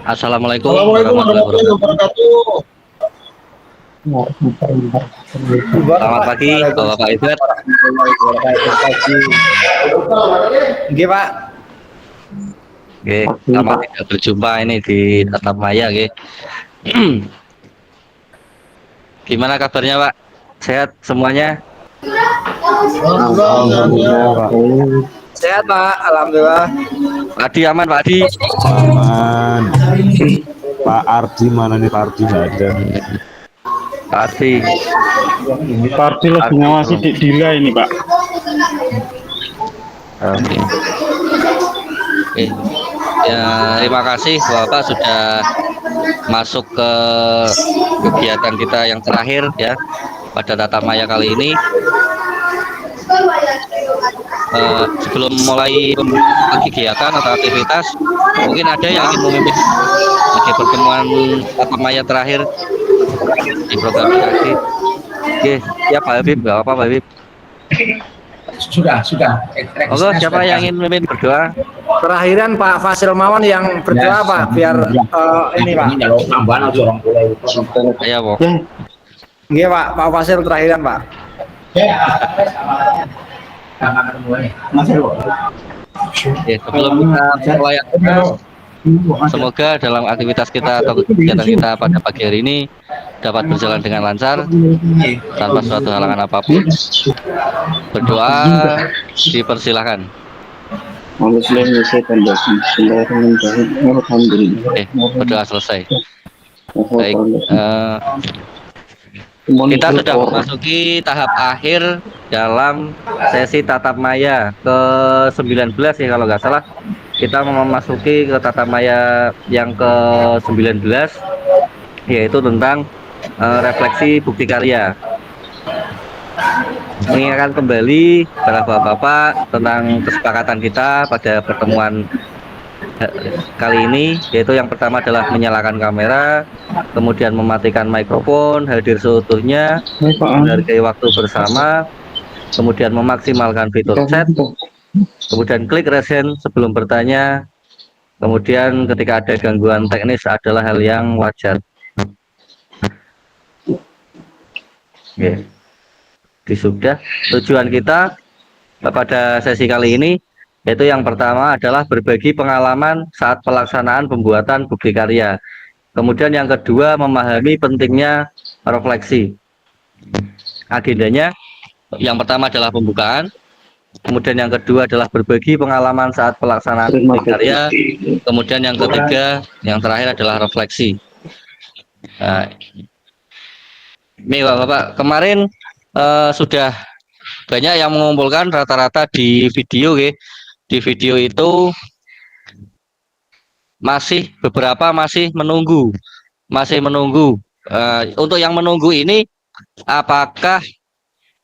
Assalamualaikum Assalamualaikum warahmatullahi warahmatullahi wabarakatuh. wabarakatuh. Selamat pagi, Bapak Edward. Oke, Pak. Oke, lama tidak berjumpa ini di Tatap Maya, oke. Gimana kabarnya, Pak? Sehat semuanya? Alhamdulillah, sehat, Pak. Alhamdulillah. Pak Adi aman, Pak Adi? Aman. Pak Ardi mana nih, Pak Ardi nggak ada. Pak Adi. Pak Ardi lagi ngawasi di Dila ini, Pak. Oke. Oke. Ya, terima kasih Bapak sudah masuk ke kegiatan kita yang terakhir ya pada Tatap Maya kali ini. Sebelum mulai kegiatan atau aktivitas, mungkin ada yang ingin memimpin di pertemuan Tatap Maya terakhir di program ini. Oke, ya Pak Habib, nggak apa Pak Habib. Sudah. Oke, siapa yang ingin memimpin berdoa? Terakhiran Pak Fasil Mawan yang berdoa, Pak, biar ini, Pak. Ayo, Pak. Iya, Pak Fasil terakhiran, Pak. Oke, sebelum kita mulai aktivitas, semoga dalam aktivitas kita atau kegiatan kita pada pagi hari ini dapat berjalan dengan lancar tanpa suatu halangan apapun. Berdoa dipersilahkan. Berdoa selesai. Baik, kita sudah memasuki tahap akhir dalam sesi Tatap Maya ke-19 ya kalau nggak salah. Kita memasuki ke Tatap Maya yang ke-19, yaitu tentang refleksi bukti karya. Mengingatkan kembali para bapak-bapak tentang kesepakatan kita pada pertemuan kali ini, yaitu yang pertama adalah menyalakan kamera, kemudian mematikan mikrofon, hadir seutuhnya, menghargai waktu bersama, kemudian memaksimalkan fitur chat, kemudian klik raise hand sebelum bertanya, kemudian ketika ada gangguan teknis adalah hal yang wajar. Oke. Sudah, tujuan kita pada sesi kali ini yaitu yang pertama adalah berbagi pengalaman saat pelaksanaan pembuatan bukti karya. Kemudian yang kedua, memahami pentingnya refleksi. Agendanya yang pertama adalah pembukaan, kemudian yang kedua adalah berbagi pengalaman saat pelaksanaan bukti karya, kemudian yang ketiga, yang terakhir adalah refleksi. Nah, ini Bapak, kemarin sudah banyak yang mengumpulkan rata-rata di video ya. Di video itu beberapa masih menunggu. Untuk yang menunggu ini apakah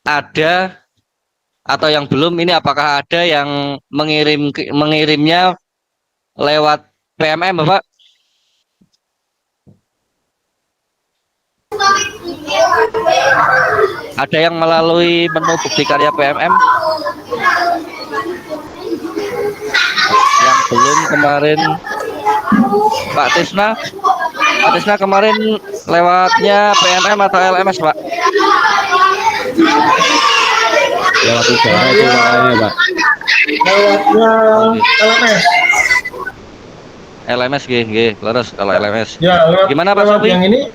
ada atau yang belum ini, apakah ada yang mengirimnya lewat PMM, Bapak? Ada yang melalui menu bukti karya PMM? Yang belum kemarin Pak Tisna kemarin lewatnya PMM atau LMS, Pak? Lewat udara itu makanya, Pak. Lewatnya LMS. LMS G, terus kalau LMS. Ya, lewat, Gimana Pak lewat Sofi? yang ini.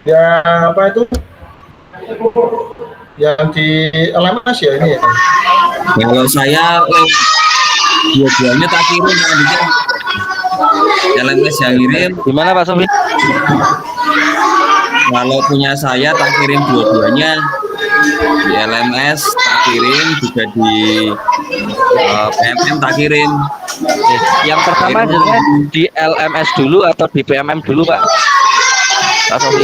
Yang apa itu? Yang di LMS ya ini ya. Kalau saya dua-duanya tak kirim, LMS yang kirim. Gimana Pak Sofi? Kalau punya saya tak kirim dua-duanya, di LMS tak kirim, juga di PMM tak kirim. Yang pertama adalah di LMS dulu atau di PMM dulu, Pak? Pak Sofi.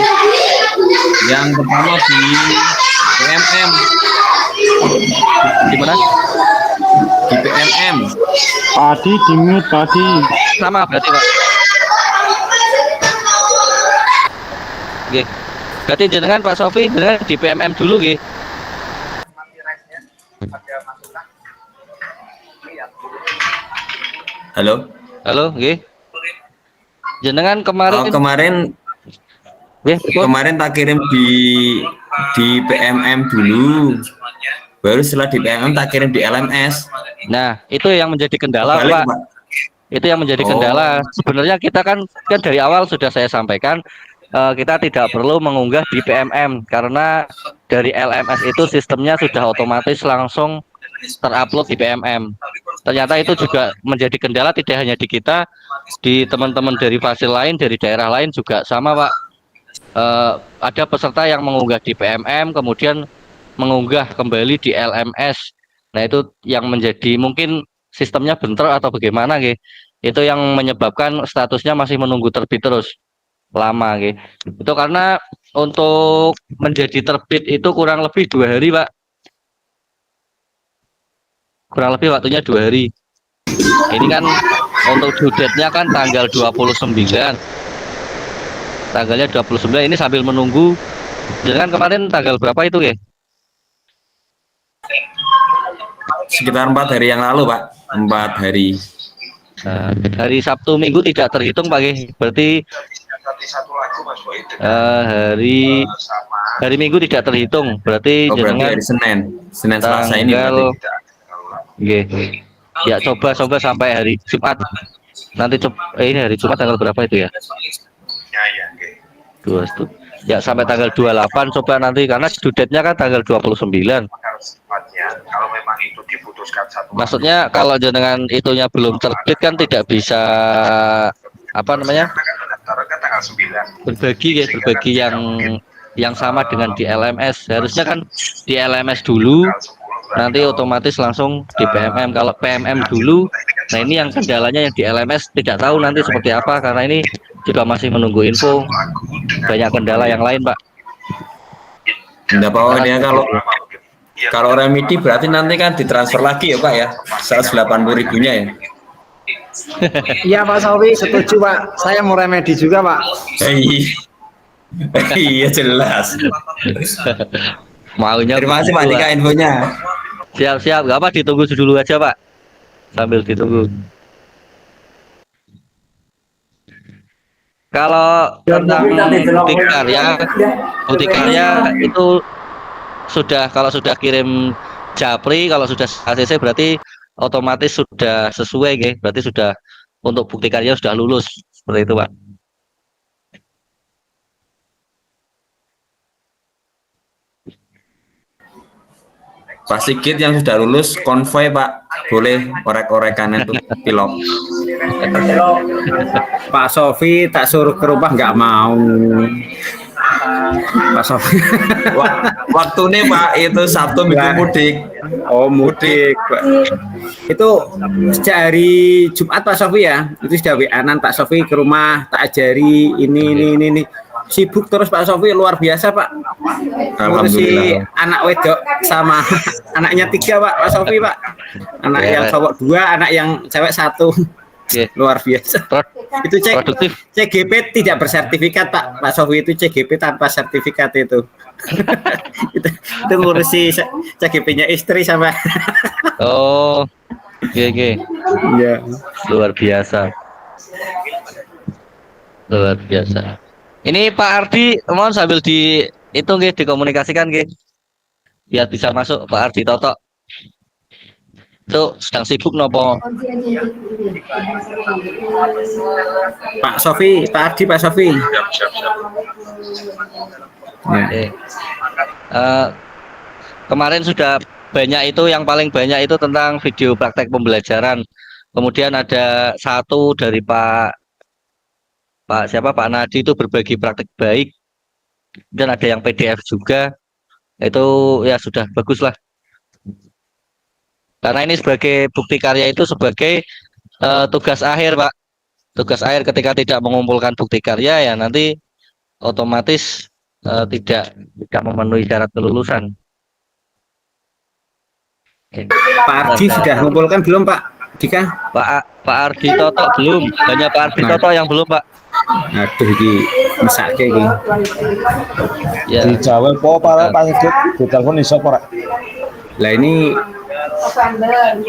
Yang pertama di PMM. Di mana? Di PMM. Tadi di mute tadi. Sama berarti, Pak. Oke. Berarti jenengan Pak Sofi jenengan di PMM dulu nggih. Halo. Halo, nggih. Jenengan kemarin Kemarin nggih, pripun? kemarin tak kirim di PMM dulu. Baru setelah di PMM tak kirim di LMS. Nah, itu yang menjadi kendala, Balik, Pak. Pak. Itu yang menjadi Oh. kendala. Sebenarnya kita kan dari awal sudah saya sampaikan kita tidak perlu mengunggah di PMM karena dari LMS itu sistemnya sudah otomatis langsung terupload di PMM. Ternyata itu juga menjadi kendala tidak hanya di kita, di teman-teman dari fasil lain, dari daerah lain juga sama, Pak. Ada peserta yang mengunggah di PMM, kemudian mengunggah kembali di LMS. Nah, itu yang menjadi mungkin sistemnya bentrok atau bagaimana, gitu. Itu yang menyebabkan statusnya masih menunggu terbit terus lama, gitu. Itu karena untuk menjadi terbit itu kurang lebih 2 hari, Pak. Kurang lebih waktunya 2 hari. Ini kan untuk due date-nya kan tanggal 29. Tanggalnya 29 ini sambil menunggu. Jangan kemarin tanggal berapa itu, ya? Sekitar 4 hari yang lalu, Pak. 4 hari. Hari Sabtu Minggu tidak terhitung, Pak, ya? Berarti hari Minggu tidak terhitung. Berarti Oh, berarti jenengan hari Senin. Senin Selasa ini tanggal berarti. nggih. Ya, coba sampai hari Jumat. Nanti ini hari Jumat tanggal berapa itu ya? 21. Ya, sampai tanggal 28 coba nanti karena due date-nya kan tanggal 29. Maksudnya kalau jenengan itunya belum terbit kan tidak bisa apa namanya? Berbagi ya, berbagi yang sama dengan di LMS. Harusnya kan di LMS dulu, nanti otomatis langsung di PMM. Kalau PMM dulu, nah ini yang kendalanya yang di LMS tidak tahu nanti seperti apa karena ini juga masih menunggu info. Banyak kendala yang lain, Pak. Enggak apa-apa dia kalau remedi berarti nanti kan ditransfer lagi ya, Pak ya. 180 ribunya ya. Iya Pak Sofi, setuju Pak. Saya mau remedi juga Pak. Iya jelas. Maunya Terima kasih Pak begitu, Dika infonya. Siap, nggak apa ditunggu dulu aja, Pak. Sambil ditunggu. Kalau tentang bukti karya itu kalau sudah kirim Japri, kalau sudah ACC berarti otomatis sudah sesuai, ya. Berarti sudah untuk bukti karya sudah lulus seperti itu, Pak. Pak Sigit yang sudah lulus konvoy Pak, boleh orek-orekan itu pilot. Pak Sofi tak suruh ke rumah nggak mau. Pak Sofi. Waktu nih Pak itu Sabtu Minggu mudik. Oh mudik Pak. Itu sejak hari Jumat Pak Sofi ya. Itu sudah WA-an Pak Sofi ke rumah tak ajari ini. Sibuk terus Pak Sofi luar biasa Pak. Ngurusi anak wedok sama anaknya 3 Pak Sofi Pak. Anak yang cowok 2, anak yang cewek 1. Luar biasa. Itu produktif. CGP tidak bersertifikat Pak Sofi, itu CGP tanpa sertifikat itu. itu ngurusi CGP-nya istri sama. Oh, oke. Ya. Luar biasa. Ini Pak Ardi, mohon sambil dihitung, dikomunikasikan, biar bisa masuk Pak Ardi Toto. Itu sedang sibuk nopo? Pak Sofi, Pak Sofi. Kemarin sudah banyak itu, yang paling banyak itu tentang video praktek pembelajaran. Kemudian ada satu dari Pak Nadi itu berbagi praktek baik, dan ada yang PDF juga. Itu ya sudah bagus lah. Karena ini sebagai bukti karya itu sebagai tugas akhir, Pak. Tugas akhir ketika tidak mengumpulkan bukti karya ya nanti otomatis tidak memenuhi syarat kelulusan. Pak Ardi sudah mengumpulkan belum Pak Dika? Pak Ardi Toto belum, hanya Pak Ardi Toto yang belum, Pak. Aduh ini mesake iki. Ya. Dijawab po para Pak Sigit, ditelepon iso ora? Lah ini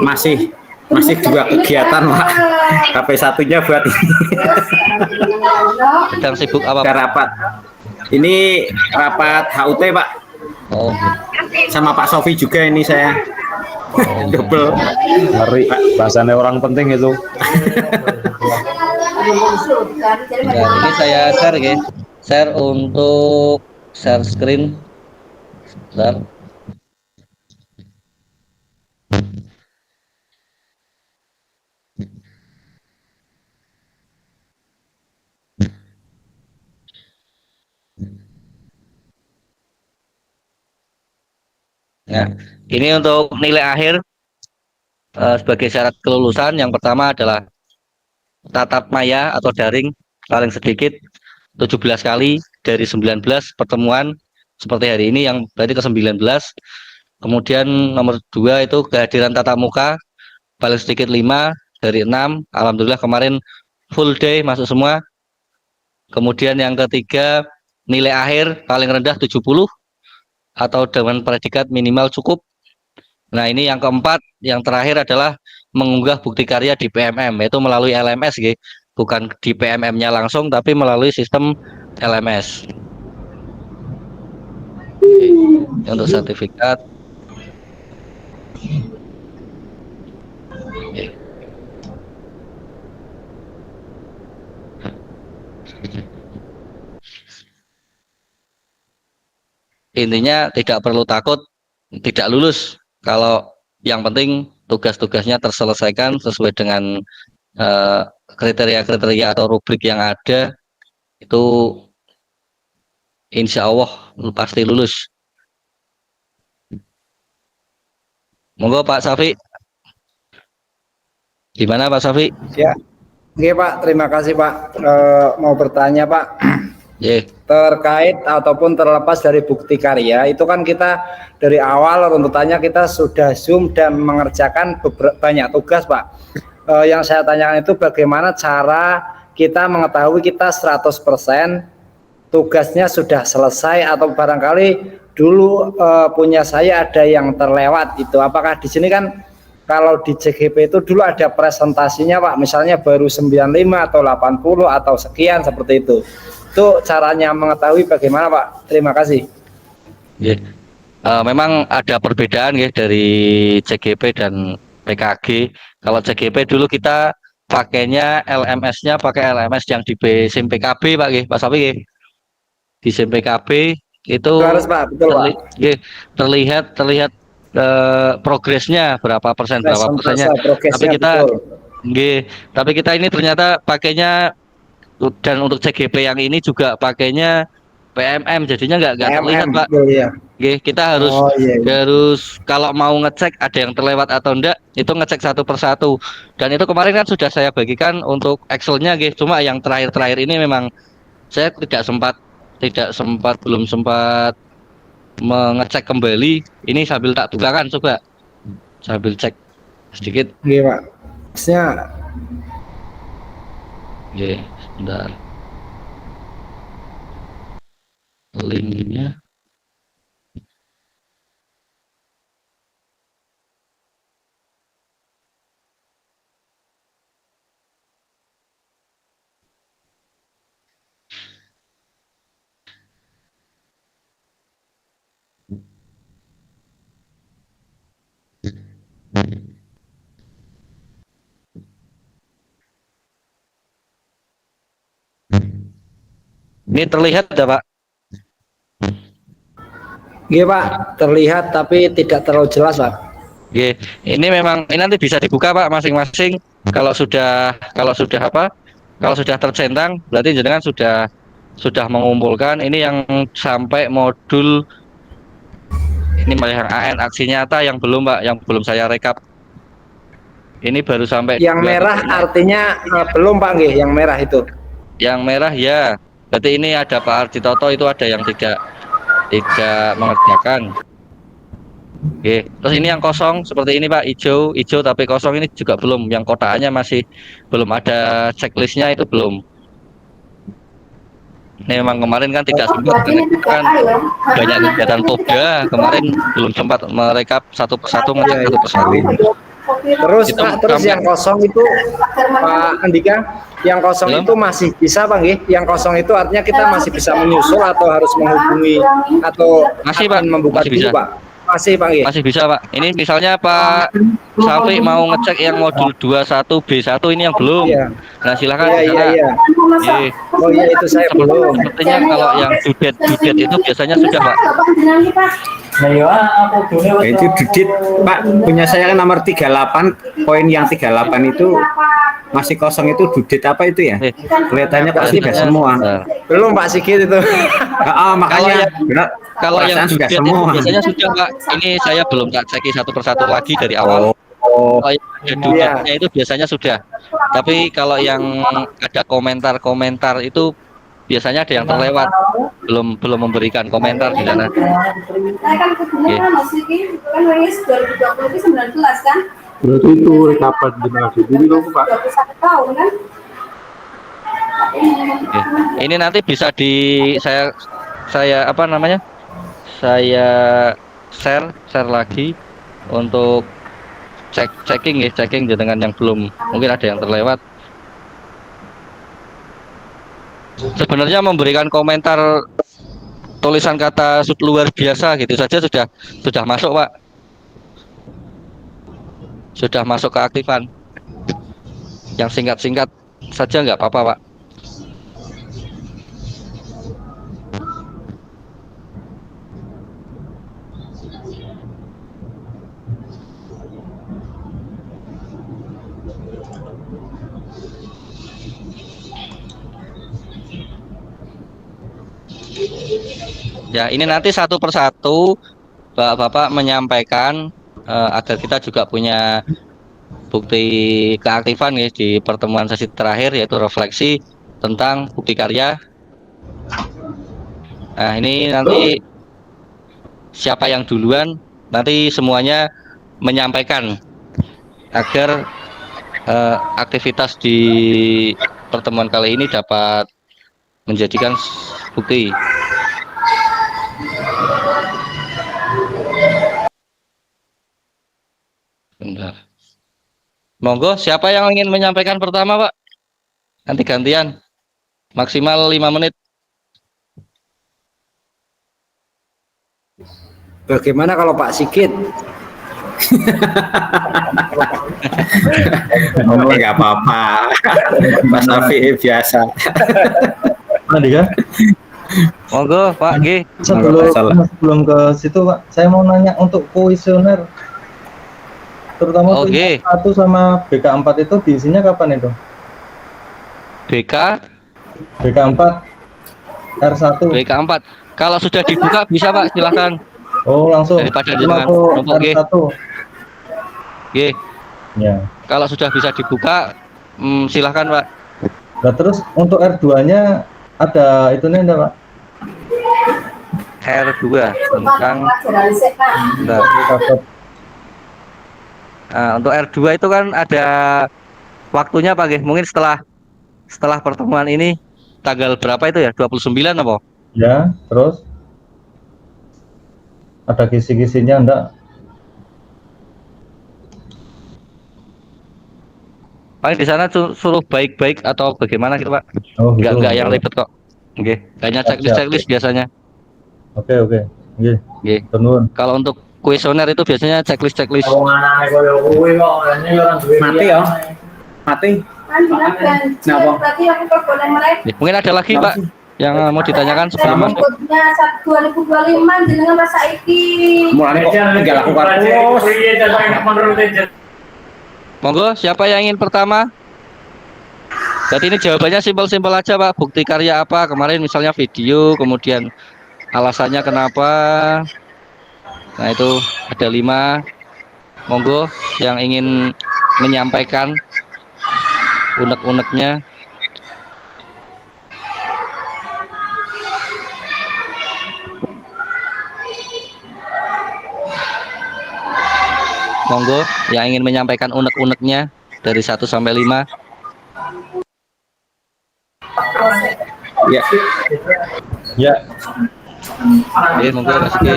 masih Masih dua kegiatan Pak. HP satunya buat ini. Sedang sibuk apa Ada Pak? rapat. Ini rapat HUT Pak. Oh, Sama Pak Sofi juga ini saya. Double. Ngeri, bahasanya orang penting itu. ya, ini saya share ya. Share untuk share screen. Sebentar. Nah, ini untuk nilai akhir sebagai syarat kelulusan. Yang pertama adalah tatap maya atau daring paling sedikit 17 kali dari 19 pertemuan seperti hari ini yang berarti ke-19. Kemudian nomor 2 itu kehadiran tatap muka paling sedikit 5 dari 6. Alhamdulillah kemarin full day masuk semua. Kemudian yang ketiga nilai akhir paling rendah 70 atau dengan predikat minimal cukup. Nah, ini yang keempat, yang terakhir adalah mengunggah bukti karya di PMM, yaitu melalui LMS, gitu. Bukan di PMM-nya langsung, tapi melalui sistem LMS. Oke. Untuk sertifikat. Oke. Intinya tidak perlu takut tidak lulus kalau yang penting tugas-tugasnya terselesaikan sesuai dengan kriteria-kriteria atau rubrik yang ada, itu insya Allah pasti lulus. Monggo Pak Safi. Gimana Pak Safi? Ya, oke Pak, terima kasih Pak. Mau bertanya Pak, Yeah. terkait ataupun terlepas dari bukti karya, itu kan kita dari awal runtutannya kita sudah zoom dan mengerjakan banyak tugas Pak. Yang saya tanyakan itu bagaimana cara kita mengetahui kita 100% tugasnya sudah selesai atau barangkali dulu punya saya ada yang terlewat itu. Apakah di sini kan kalau di CGP itu dulu ada presentasinya Pak, misalnya baru 95 atau 80 atau sekian seperti itu. Itu caranya mengetahui bagaimana Pak? Terima kasih. Yeah. Memang ada perbedaan ya dari CGP dan PKG. Kalau CGP dulu kita pakainya LMS-nya pakai LMS yang di SIM PKB Pak, Pak Safi. Di SIM PKB itu Harus Pak, betul Pak. terlihat progresnya berapa persennya. Tapi kita ini ternyata pakainya, dan untuk CGP yang ini juga pakainya PMM, jadinya nggak terlihat Pak. Iya. Kita harus kalau mau ngecek ada yang terlewat atau enggak, itu ngecek satu persatu. Dan itu kemarin kan sudah saya bagikan untuk Excel-nya, cuma yang terakhir ini memang saya belum sempat mengecek kembali. Ini sambil tak bukakan, coba sambil cek sedikit. Iya Pak. Maksudnya Bentar. Linknya. Ini terlihat tidak Pak? iya Pak, terlihat tapi tidak terlalu jelas Pak. Ini memang ini nanti bisa dibuka Pak masing-masing. Kalau sudah tercentang berarti jenengan sudah mengumpulkan. Ini yang sampai modul ini yang AN aksi nyata yang belum Pak, yang belum saya rekap. Ini baru sampai yang merah artinya belum Pak nggih, yang merah itu. Yang merah ya. Berarti ini ada Pak Ardi Toto, itu ada yang tidak mengerjakan. Terus ini yang kosong seperti ini Pak, hijau tapi kosong ini juga belum. Yang kotaknya masih belum ada checklistnya, itu belum. Ini memang kemarin kan tidak sempat kan banyak kegiatan toga, kemarin belum sempat merekap satu persatu, ngecek satu persatu. Terus Itu Pak, terus sampai- yang kosong itu Pak Andika, yang kosong Belum? itu masih bisa Pak nggih? Yang kosong itu artinya kita masih bisa menyusul atau harus menghubungi atau Masih, akan Pak. membuka Masih dulu bisa. Pak? Masih Pak nggih? Masih bisa Pak. Ini misalnya Pak Safi mau ngecek yang modul 21B1 ini yang belum. Iya. Nah silakan Iya di iya sana. iya. Iya. Oh iya itu saya belum. Sepertinya kalau yang dudet itu biasanya sudah Pak. Nah, itu dudit Pak, punya saya kan nomor 38, poin yang 38 itu masih kosong, itu dudit apa itu ya? Eh, Kelihatannya kok sudah biasanya semua. sudah. Belum Pak Sigit itu. Makanya benar, Kalau yang perasaan sudah dudet itu semua. biasanya sudah Pak. Ini saya belum tak ceki satu persatu lagi dari awal. Kalau yang ada dudetnya itu biasanya sudah. Tapi kalau yang ada komentar-komentar itu biasanya ada yang terlewat, belum memberikan komentar di sana. Saya kan kebetulan kan masih itu kan wis 2020 itu 19 kan? Berarti itu rekapan generasi dulu dong Pak. 21 tahun kan? Oke. Ini nanti bisa saya apa namanya? Saya share lagi untuk checking dengan yang belum, mungkin ada yang terlewat. Sebenarnya memberikan komentar tulisan kata luar biasa gitu saja sudah masuk Pak. Sudah masuk keaktifan. Yang singkat-singkat saja nggak apa-apa Pak. Ya, ini nanti satu persatu Bapak-bapak menyampaikan agar kita juga punya bukti keaktifan ya di pertemuan sesi terakhir, yaitu refleksi tentang bukti karya. Nah, ini nanti siapa yang duluan, nanti semuanya menyampaikan agar aktivitas di pertemuan kali ini dapat menjadikan bukti. Bentar. Monggo, siapa yang ingin menyampaikan pertama, Pak? Nanti gantian. Maksimal 5 menit. Bagaimana kalau Pak Sigit? Nggak apa-apa. Mas Safi biasa. Andika, Monggo, Pak G. sebelum ke situ Pak, saya mau nanya untuk kuesioner, terutama Oke. kuesioner 1 sama BK4 itu diisinya kapan itu? BK, BK4 R1. BK4. Kalau sudah dibuka bisa, Pak, silakan. Oh langsung. Daripada Cuma jenengan aku numpuk, G. R1. G. Ya. Kalau sudah bisa dibuka, silakan, Pak. Nah terus untuk R2-nya ada itunya enggak Pak? R2 tentang bentar. Dapat. Nah, untuk R2 itu kan ada waktunya, Pak G. Mungkin setelah pertemuan ini tanggal berapa itu ya? 29 apa? Ya, terus ada kisi-kisinya enggak? Paling di sana suruh baik-baik atau bagaimana gitu, Pak? Oh, gitu. Enggak yang ribet kok. Oke, kayaknya checklist biasanya. Oke. Nggih. Oke. Tenun. Kalau untuk kuesioner itu biasanya checklist. Mati ya. Mati. Mungkin ada lagi, Pak, yang mau ditanyakan sebelum masuk. Berikutnya 2025 jenengan rasa iki. Mulane kok tinggal aku terus. Monggo, siapa yang ingin pertama? Berarti ini jawabannya simpel-simpel aja, Pak. Bukti karya apa? Kemarin misalnya video, kemudian alasannya kenapa. Nah, itu ada 5. Monggo yang ingin menyampaikan unek-uneknya. Monggo yang ingin menyampaikan unek-uneknya dari 1 sampai 5. Ya. Ya. Oke, monggo Mas G.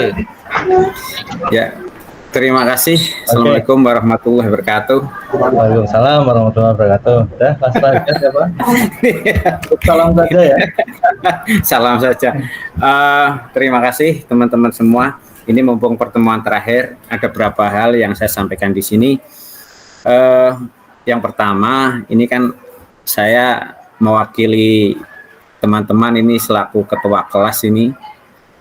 Ya. terima kasih. Assalamualaikum warahmatullahi wabarakatuh. Waalaikumsalam warahmatullahi wabarakatuh. Udah, Mas Bagas ya Pak. Salam saja ya. Salam saja. Terima kasih teman-teman semua. Ini mumpung pertemuan terakhir, ada beberapa hal yang saya sampaikan di sini. Yang pertama, ini kan saya mewakili teman-teman ini selaku ketua kelas ini,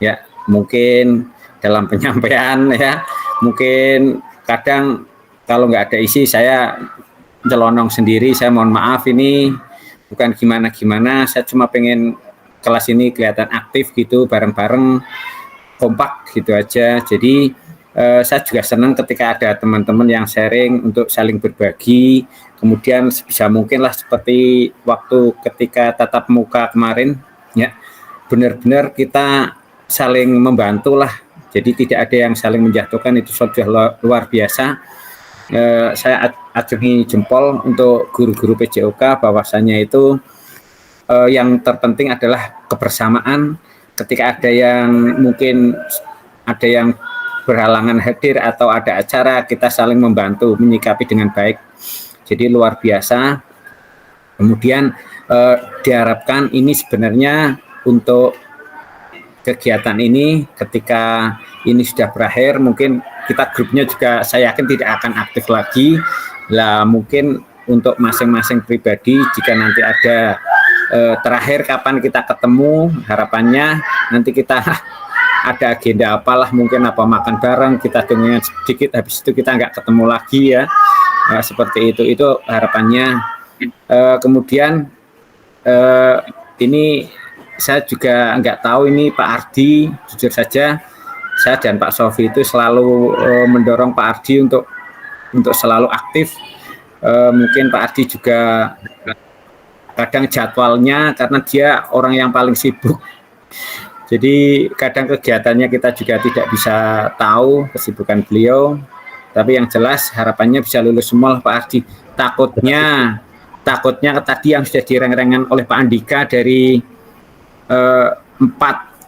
ya mungkin dalam penyampaian ya, mungkin kadang kalau nggak ada isi saya nyelonong sendiri. Saya mohon maaf, ini bukan gimana-gimana. Saya cuma pengen kelas ini kelihatan aktif gitu, bareng-bareng, kompak gitu aja. Jadi saya juga senang ketika ada teman-teman yang sharing untuk saling berbagi. Kemudian sebisa mungkin lah seperti waktu ketika tatap muka kemarin, ya benar-benar kita saling membantu lah. Jadi tidak ada yang saling menjatuhkan, itu sudah luar biasa. Saya acungi jempol untuk guru-guru PJOK bahwasanya itu yang terpenting adalah kebersamaan. Ketika ada yang mungkin ada yang berhalangan hadir atau ada acara, kita saling membantu menyikapi dengan baik. Jadi luar biasa. Kemudian diharapkan ini sebenarnya untuk kegiatan ini ketika ini sudah berakhir, mungkin kita grupnya juga saya yakin tidak akan aktif lagi. Lah mungkin untuk masing-masing pribadi, jika nanti ada terakhir kapan kita ketemu, harapannya nanti kita ada agenda apalah, mungkin apa makan bareng, kita dengar sedikit, habis itu kita nggak ketemu lagi ya. Seperti itu harapannya. Kemudian ini saya juga nggak tahu ini Pak Ardi, jujur saja saya dan Pak Sofi itu selalu mendorong Pak Ardi untuk selalu aktif. Mungkin Pak Ardi juga kadang jadwalnya, karena dia orang yang paling sibuk, jadi kadang kegiatannya kita juga tidak bisa tahu kesibukan beliau. Tapi yang jelas harapannya bisa lulus semua Pak Ardi. Takutnya tadi yang sudah direng-rengan oleh Pak Andika dari 4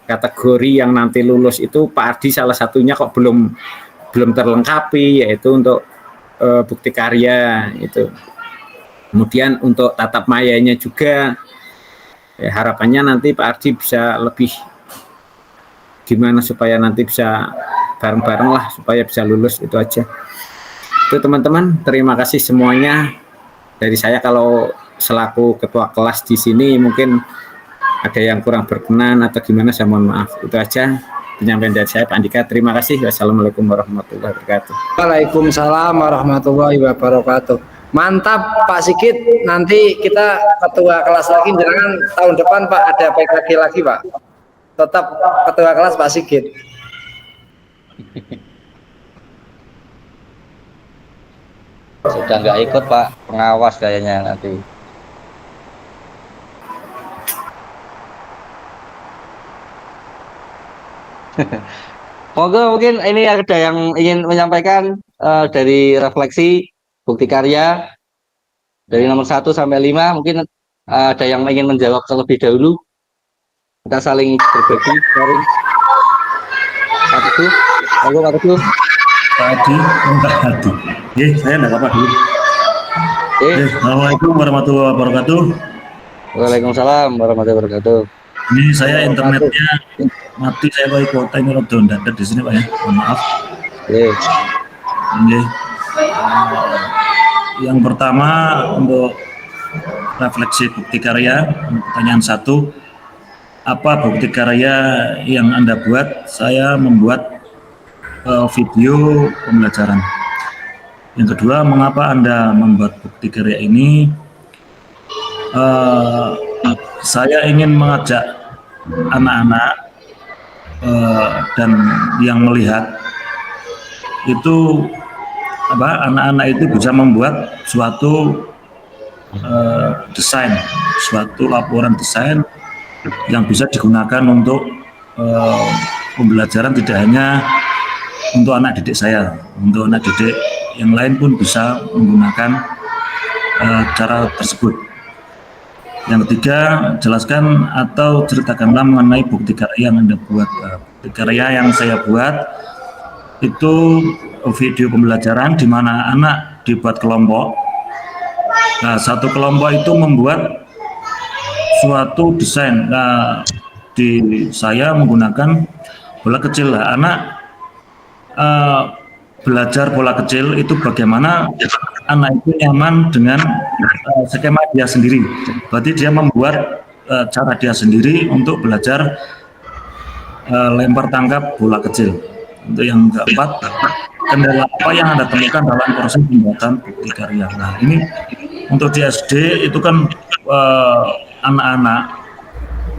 kategori yang nanti lulus itu, Pak Ardi salah satunya kok belum terlengkapi, yaitu untuk bukti karya itu. Kemudian untuk tatap mayanya juga, ya, harapannya nanti Pak Ardi bisa lebih gimana supaya nanti bisa bareng-bareng lah supaya bisa lulus, itu aja. Itu teman-teman, terima kasih semuanya dari saya. Kalau selaku ketua kelas di sini mungkin ada yang kurang berkenan atau gimana, saya mohon maaf. Itu aja penyampaian dari saya, Pak Andika. Terima kasih. Wassalamualaikum warahmatullahi wabarakatuh. Waalaikumsalam warahmatullahi wabarakatuh. Mantap Pak Sigit, nanti kita ketua kelas lagi, jangan tahun depan Pak ada PKG lagi Pak. Tetap ketua kelas Pak Sigit. Sudah nggak ikut Pak, pengawas kayaknya nanti. Monggo, mungkin ini ada yang ingin menyampaikan dari refleksi bukti karya dari nomor 1 sampai 5, mungkin ada yang ingin menjawab terlebih dahulu. Kita saling berbagi, sharing. Pak Teguh, monggo Pak Teguh. Pak Hadi. Saya enggak apa-apa dulu. Assalamualaikum warahmatullahi wabarakatuh. Waalaikumsalam warahmatullahi wabarakatuh. Ini saya internetnya mati, saya pakai kuota ini rada ndadak di sini Pak ya. Mohon maaf. Yang pertama untuk refleksi bukti karya, pertanyaan 1, apa bukti karya yang Anda buat? Saya membuat video pembelajaran. Yang kedua, mengapa Anda membuat bukti karya ini? Saya ingin mengajak anak-anak dan yang melihat itu anak-anak itu bisa membuat suatu desain, suatu laporan desain yang bisa digunakan untuk pembelajaran, tidak hanya untuk anak didik saya, untuk anak didik yang lain pun bisa menggunakan cara tersebut. Yang ketiga, jelaskan atau ceritakanlah mengenai bukti karya yang Anda buat. Bukti karya yang saya buat itu video pembelajaran di mana anak dibuat kelompok. Nah, satu kelompok itu membuat suatu desain. Nah, di saya menggunakan bola kecil. Lah, anak belajar bola kecil itu bagaimana anak itu nyaman dengan skema dia sendiri. Berarti dia membuat cara dia sendiri untuk belajar lempar tangkap bola kecil. Untuk yang keempat, kendala apa yang Anda temukan dalam proses pembuatan bukti karya? Nah, ini untuk di SD itu kan anak-anak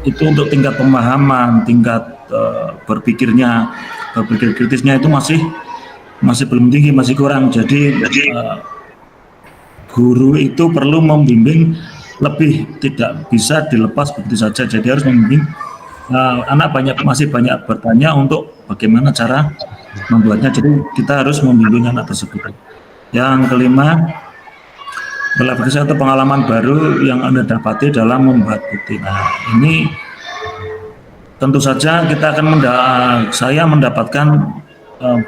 itu untuk tingkat pemahaman, tingkat berpikir kritisnya itu masih belum tinggi, masih kurang. Jadi guru itu perlu membimbing lebih, tidak bisa dilepas begitu saja. Jadi harus membimbing. Anak masih banyak bertanya untuk bagaimana cara membuatnya. Jadi kita harus membimbing anak tersebut. Yang kelima, refleksi atau pengalaman baru yang Anda dapati dalam membuat bukti. Nah, ini tentu saja kita akan saya mendapatkan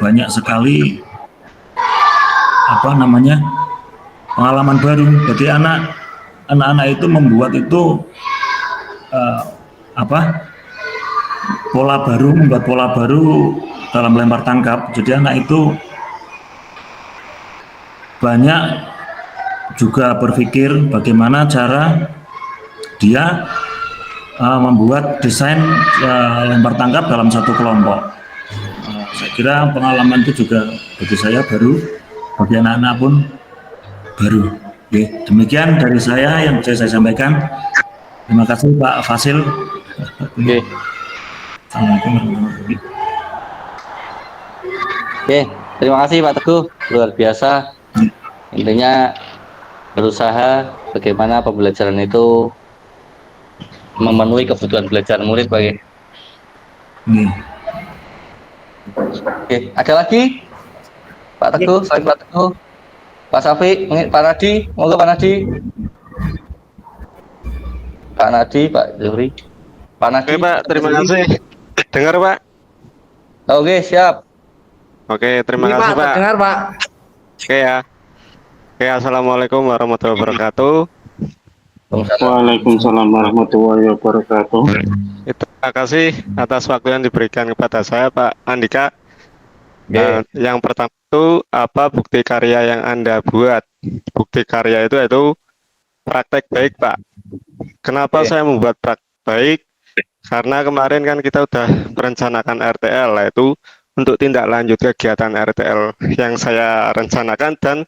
banyak sekali pengalaman baru. Jadi anak-anak itu membuat itu membuat pola baru dalam lempar tangkap. Jadi anak itu banyak juga berpikir bagaimana cara dia membuat desain lempar tangkap dalam satu kelompok. Saya kira pengalaman itu juga bagi saya baru, bagi anak-anak pun baru. Oke, demikian dari saya yang bisa saya sampaikan. Terima kasih Pak Fasil. Oke. Oke, terima kasih Pak Teguh, luar biasa. Intinya berusaha bagaimana pembelajaran itu memenuhi kebutuhan belajar murid bagi. Oke, ada lagi Pak Teguh, selain Pak Teguh, Pak Safi, Pak Nadi, monggo Pak Nadi. Pak Nadi, Pak Zuhri. Pak Nadi. Oke Pak, terima kasih. Dengar Pak? Oke, siap. Oke, terima kasih Pak. Dengar Pak. Oke ya. Oke, assalamualaikum warahmatullahi wabarakatuh. Waalaikumsalam warahmatullahi wabarakatuh. Terima kasih atas waktu yang diberikan kepada saya Pak Andika. Nah, yang pertama itu apa bukti karya yang Anda buat? Bukti karya itu praktek baik Pak. Kenapa saya membuat praktek baik? Karena kemarin kan kita udah merencanakan RTL, yaitu untuk tindak lanjut kegiatan RTL yang saya rencanakan, dan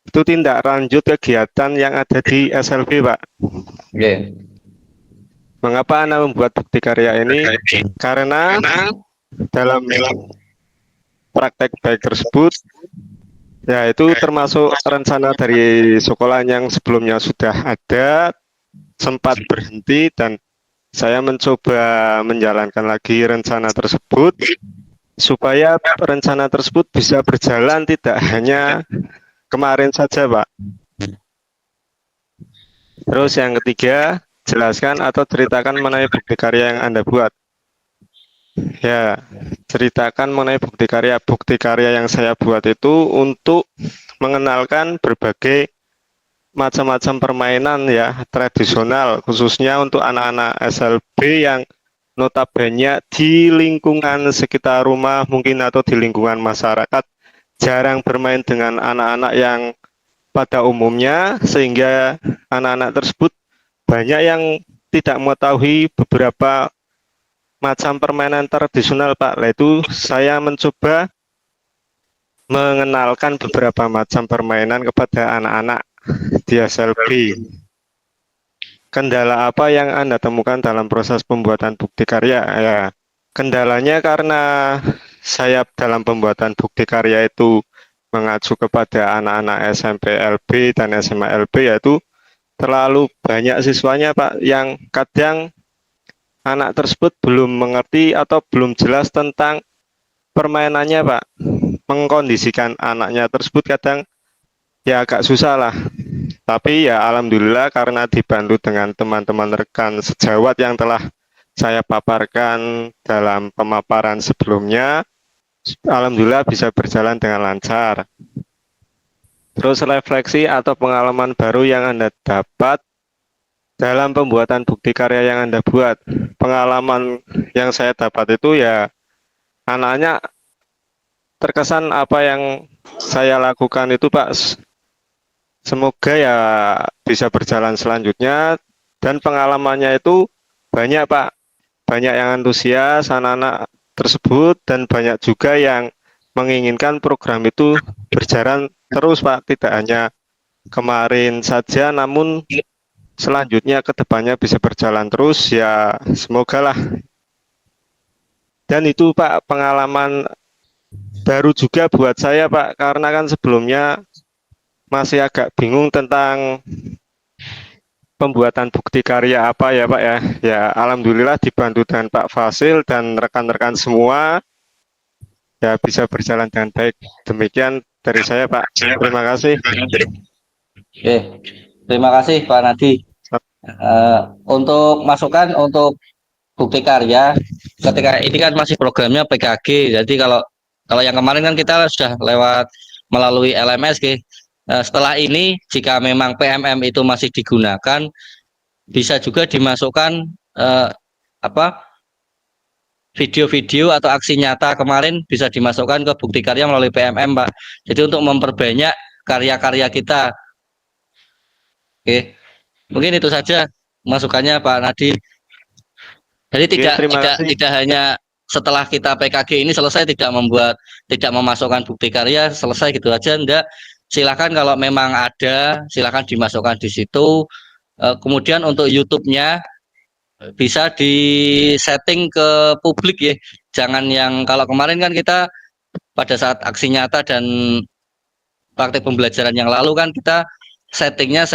itu tindak lanjut kegiatan yang ada di SLB Pak. Mengapa Anda membuat bukti karya ini? Karena dalam praktek baik tersebut, ya itu termasuk rencana dari sekolah yang sebelumnya sudah ada, sempat berhenti, dan saya mencoba menjalankan lagi rencana tersebut supaya rencana tersebut bisa berjalan tidak hanya kemarin saja Pak. Terus yang ketiga, jelaskan atau ceritakan mengenai bukti karya yang Anda buat. Ya, ceritakan mengenai bukti karya. Bukti karya yang saya buat itu untuk mengenalkan berbagai macam-macam permainan ya tradisional, khususnya untuk anak-anak SLB yang notabene di lingkungan sekitar rumah mungkin atau di lingkungan masyarakat jarang bermain dengan anak-anak yang pada umumnya, sehingga anak-anak tersebut banyak yang tidak mengetahui beberapa macam permainan tradisional Pak. Itu saya mencoba mengenalkan beberapa macam permainan kepada anak-anak di SLB. Kendala apa yang Anda temukan dalam proses pembuatan bukti karya? Ya, kendalanya karena saya dalam pembuatan bukti karya itu mengacu kepada anak-anak SMP LB dan SMA LB, yaitu terlalu banyak siswanya Pak, yang kadang anak tersebut belum mengerti atau belum jelas tentang permainannya Pak. Mengkondisikan anaknya tersebut kadang ya agak susah lah. Tapi ya alhamdulillah karena dibantu dengan teman-teman rekan sejawat yang telah saya paparkan dalam pemaparan sebelumnya, alhamdulillah bisa berjalan dengan lancar. Terus refleksi atau pengalaman baru yang Anda dapat dalam pembuatan bukti karya yang Anda buat. Pengalaman yang saya dapat itu ya anak-anak terkesan apa yang saya lakukan itu Pak, semoga ya bisa berjalan selanjutnya, dan pengalamannya itu banyak Pak, banyak yang antusias anak-anak tersebut, dan banyak juga yang menginginkan program itu berjalan terus Pak, tidak hanya kemarin saja namun selanjutnya ke depannya bisa berjalan terus ya, semoga lah. Dan itu Pak pengalaman baru juga buat saya Pak, karena kan sebelumnya masih agak bingung tentang pembuatan bukti karya apa ya Pak ya. Ya alhamdulillah dibantu dengan Pak Fasil dan rekan-rekan semua ya bisa berjalan dengan baik. Demikian dari saya Pak. Terima kasih. Oke, terima kasih Pak Nadi. Untuk masukan untuk bukti karya, ketika ini kan masih programnya PKG, jadi kalau yang kemarin kan kita sudah lewat melalui LMS, setelah ini jika memang PMM itu masih digunakan, bisa juga dimasukkan video-video atau aksi nyata kemarin bisa dimasukkan ke bukti karya melalui PMM Pak. Jadi untuk memperbanyak karya-karya kita. Oke, mungkin itu saja masukannya Pak Nadi. Jadi tidak hanya setelah kita PKG ini selesai tidak memasukkan bukti karya selesai gitu aja, enggak. Silakan kalau memang ada silakan dimasukkan di situ. Kemudian untuk YouTube-nya bisa di-setting ke publik ya. Jangan yang kalau kemarin kan kita pada saat aksi nyata dan praktek pembelajaran yang lalu kan kita setting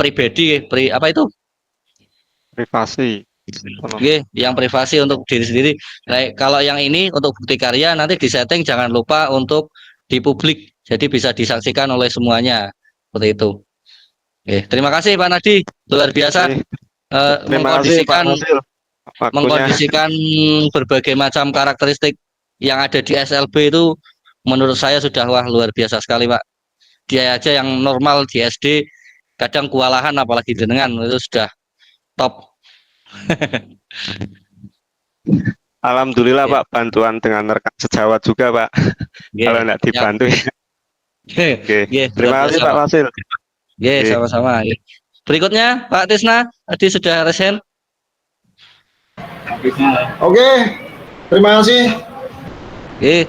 pribadi, apa itu? Privasi. Oke, yang privasi untuk diri sendiri. Nah, kalau yang ini untuk bukti karya nanti disetting jangan lupa untuk di publik. Jadi bisa disaksikan oleh semuanya. Seperti itu. Oke, terima kasih Pak Nadi. Luar biasa. Mengkondisikan berbagai macam karakteristik yang ada di SLB itu menurut saya sudah luar biasa sekali Pak. Dia aja yang normal di SD kadang kewalahan apalagi dengan itu sudah top. Alhamdulillah Pak, bantuan dengan rekan sejawat juga Pak. Kalau tidak dibantu ya. Terima kasih Pak Fasil. Sama-sama. Berikutnya Pak Tisna, tadi sudah resen. Oke, terima kasih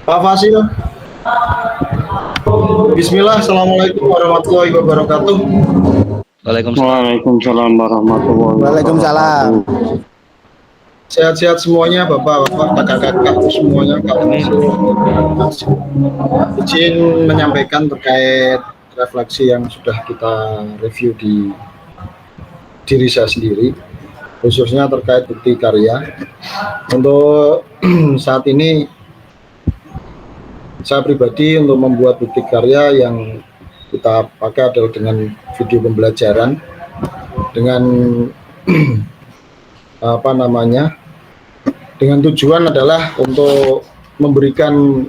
Pak Fasil. Bismillah, Assalamualaikum warahmatullahi wabarakatuh. Waalaikumsalam warahmatullahi wabarakatuh. Waalaikumsalam. Sehat-sehat semuanya, bapak-bapak, kakak-kakak semuanya. Izin menyampaikan terkait refleksi yang sudah kita review di diri saya sendiri, khususnya terkait bukti karya. Untuk saat ini saya pribadi untuk membuat bukti karya yang kita pakai adalah dengan video pembelajaran dengan dengan tujuan adalah untuk memberikan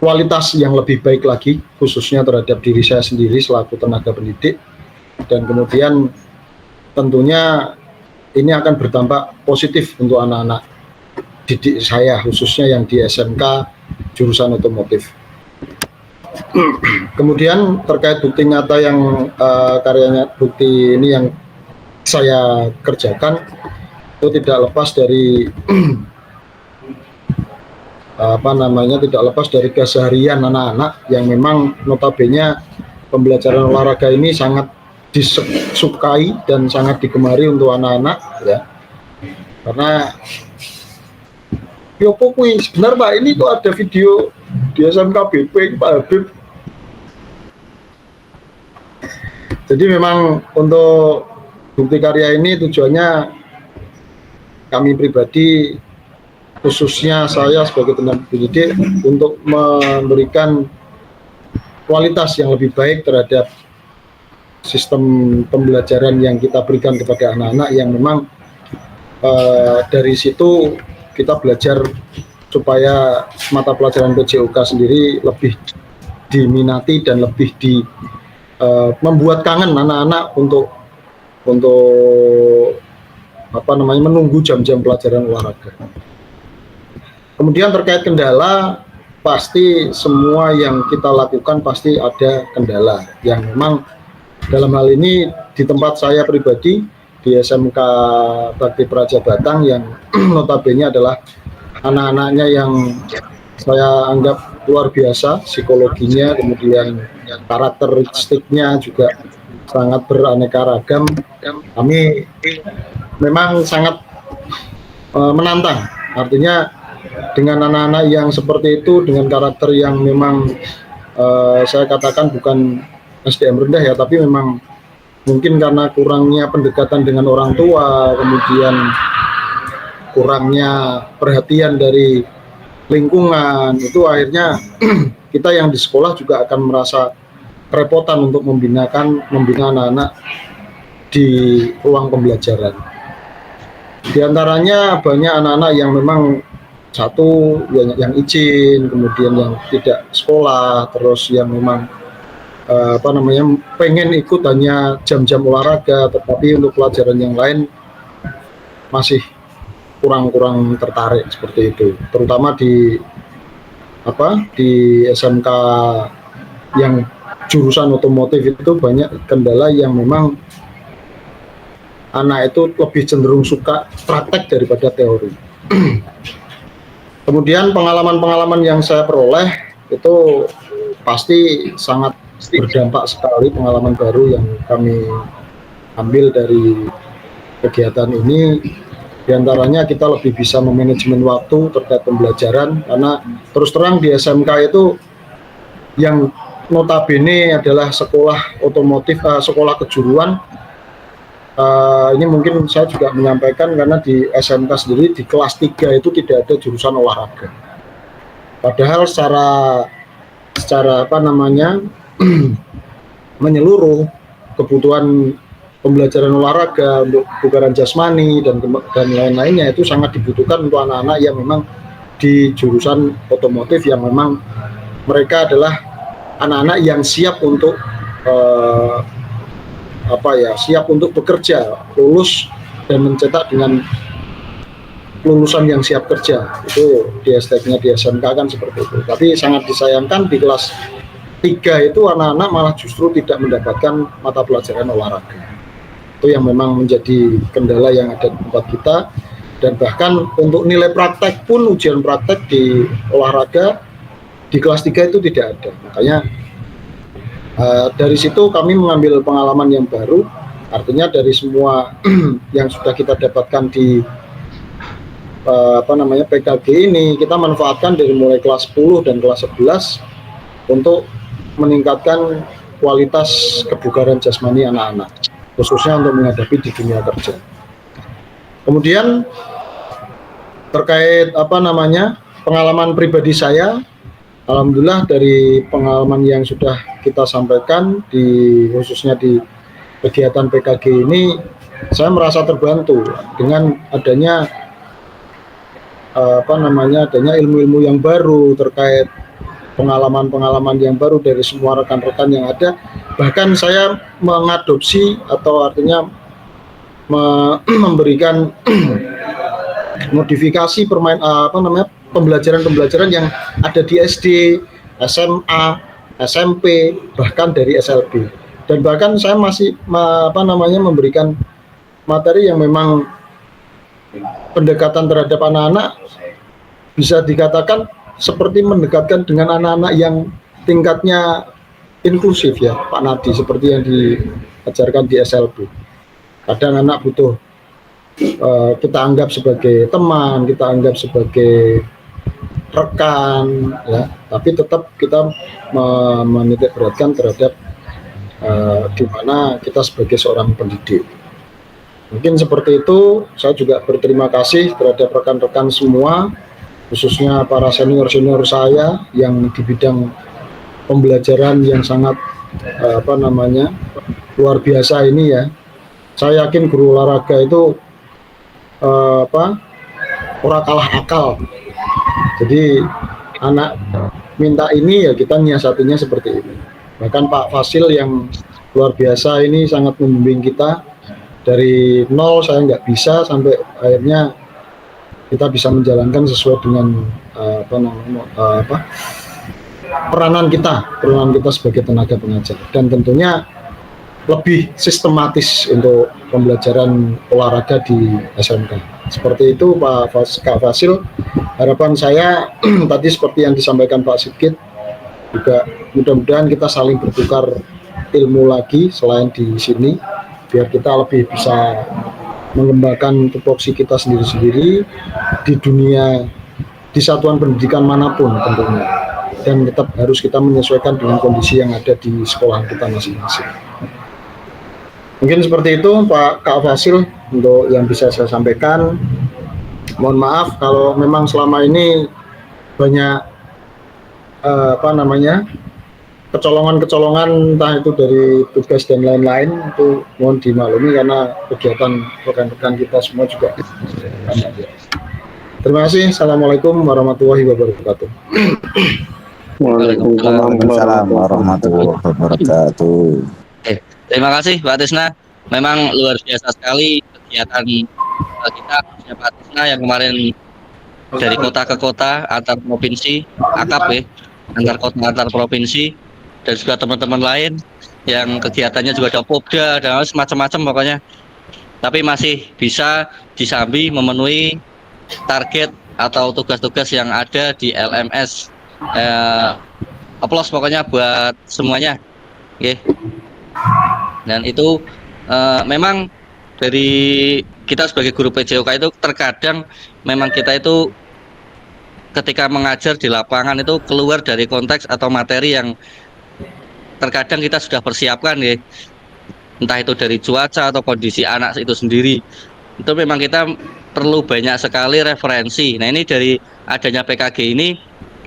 kualitas yang lebih baik lagi khususnya terhadap diri saya sendiri selaku tenaga pendidik, dan kemudian tentunya ini akan berdampak positif untuk anak-anak didik saya khususnya yang di SMK jurusan otomotif. Kemudian terkait bukti nyata yang karyanya bukti ini yang saya kerjakan itu tidak lepas dari tidak lepas dari keseharian anak-anak yang memang notabene pembelajaran olahraga ini sangat disukai dan sangat digemari untuk anak-anak ya, karena sebenarnya Pak, ini tuh ada video di SMKBP Pak Habib. Jadi memang untuk bukti karya ini tujuannya kami pribadi, khususnya saya sebagai tenaga pendidik, untuk memberikan kualitas yang lebih baik terhadap sistem pembelajaran yang kita berikan kepada anak-anak yang memang dari situ kita belajar supaya mata pelajaran PJOK sendiri lebih diminati dan lebih membuat kangen anak-anak untuk menunggu jam-jam pelajaran olahraga. Kemudian terkait kendala, pasti semua yang kita lakukan pasti ada kendala yang memang dalam hal ini di tempat saya pribadi di SMK Bakti Praja Batang yang notabene adalah anak-anaknya yang saya anggap luar biasa, psikologinya, kemudian karakteristiknya juga sangat beraneka ragam. Kami memang sangat menantang, artinya dengan anak-anak yang seperti itu, dengan karakter yang memang saya katakan bukan SDM rendah ya, tapi memang mungkin karena kurangnya pendekatan dengan orang tua, kemudian kurangnya perhatian dari lingkungan, itu akhirnya kita yang di sekolah juga akan merasa kerepotan untuk membina anak-anak di ruang pembelajaran. Di antaranya banyak anak-anak yang memang satu yang izin, kemudian yang tidak sekolah, terus yang memang pengen ikut hanya jam-jam olahraga, tetapi untuk pelajaran yang lain masih kurang tertarik seperti itu. Terutama di SMK yang jurusan otomotif itu banyak kendala yang memang anak itu lebih cenderung suka praktek daripada teori. Kemudian pengalaman-pengalaman yang saya peroleh itu pasti sangat berdampak sekali, pengalaman baru yang kami ambil dari kegiatan ini. Di antaranya kita lebih bisa memanajemen waktu terkait pembelajaran, karena terus terang di SMK itu yang notabene adalah sekolah otomotif, sekolah kejuruan. Ini mungkin saya juga menyampaikan karena di SMK sendiri di kelas 3 itu tidak ada jurusan olahraga. Padahal secara menyeluruh kebutuhan pembelajaran olahraga untuk kebugaran jasmani dan lain-lainnya itu sangat dibutuhkan untuk anak-anak yang memang di jurusan otomotif, yang memang mereka adalah anak-anak yang siap untuk siap untuk bekerja, lulus dan mencetak dengan lulusan yang siap kerja. Itu di hashtagnya di SMK kan seperti itu. Tapi sangat disayangkan di kelas 3 itu anak-anak malah justru tidak mendapatkan mata pelajaran olahraga. Itu yang memang menjadi kendala yang ada di tempat kita. Dan bahkan untuk nilai praktek pun, ujian praktek di olahraga di kelas 3 itu tidak ada. Makanya dari situ kami mengambil pengalaman yang baru, artinya dari semua yang sudah kita dapatkan di PKG ini, kita manfaatkan dari mulai kelas 10 dan kelas 11 untuk meningkatkan kualitas kebugaran jasmani anak-anak, khususnya untuk menghadapi di dunia kerja. Kemudian terkait pengalaman pribadi saya, alhamdulillah dari pengalaman yang sudah kita sampaikan khususnya di kegiatan PKG ini, saya merasa terbantu dengan adanya adanya ilmu-ilmu yang baru, terkait pengalaman-pengalaman yang baru dari semua rekan-rekan yang ada. Bahkan saya mengadopsi atau artinya memberikan modifikasi pembelajaran yang ada di SD, SMA, SMP, bahkan dari SLB. Dan bahkan saya masih memberikan materi yang memang pendekatan terhadap anak-anak bisa dikatakan seperti mendekatkan dengan anak-anak yang tingkatnya inklusif ya Pak Nadi, seperti yang diajarkan di SLB. Kadang anak butuh kita anggap sebagai teman, kita anggap sebagai rekan ya, tapi tetap kita menitik beratkan terhadap di mana kita sebagai seorang pendidik. Mungkin seperti itu. Saya juga berterima kasih terhadap rekan-rekan semua, khususnya para senior-senior saya yang di bidang pembelajaran yang sangat luar biasa ini ya. Saya yakin guru olahraga itu ora kalah akal. Jadi anak minta ini ya kita nyiasatinya seperti ini. Bahkan Pak Fasil yang luar biasa ini sangat membimbing kita dari nol, saya nggak bisa sampai akhirnya kita bisa menjalankan sesuai dengan peranan kita sebagai tenaga pengajar, dan tentunya lebih sistematis untuk pembelajaran olahraga di SMK. Seperti itu Kak Fasil. Harapan saya tadi seperti yang disampaikan Pak Sigit, juga mudah-mudahan kita saling bertukar ilmu lagi selain di sini, biar kita lebih bisa mengembangkan tupoksi kita sendiri-sendiri di dunia, di satuan pendidikan manapun tentunya, dan tetap harus kita menyesuaikan dengan kondisi yang ada di sekolah kita masing-masing. Mungkin seperti itu Pak Kak Fasil untuk yang bisa saya sampaikan. Mohon maaf kalau memang selama ini banyak kecolongan-kecolongan entah itu dari tugas dan lain-lain, itu mohon dimaklumi karena kegiatan rekan-rekan kita semua juga banyak. Terima kasih. Assalamualaikum warahmatullahi wabarakatuh. Waalaikumsalam warahmatullahi wabarakatuh. Terima kasih Pak Tisna. Memang luar biasa sekali kegiatan kita Pak Tisna yang kemarin dari kota ke kota, antar provinsi, AKP, antar kota antar provinsi, dan juga teman-teman lain yang kegiatannya juga ada Popda dan macam-macam pokoknya. Tapi masih bisa disambi memenuhi target atau tugas-tugas yang ada di LMS. Aplaus pokoknya buat semuanya. Oke. Dan itu memang dari kita sebagai guru PJOK itu terkadang memang kita itu ketika mengajar di lapangan itu keluar dari konteks atau materi yang terkadang kita sudah persiapkan ya, entah itu dari cuaca atau kondisi anak itu sendiri. Itu memang kita perlu banyak sekali referensi. Nah ini dari adanya PKG ini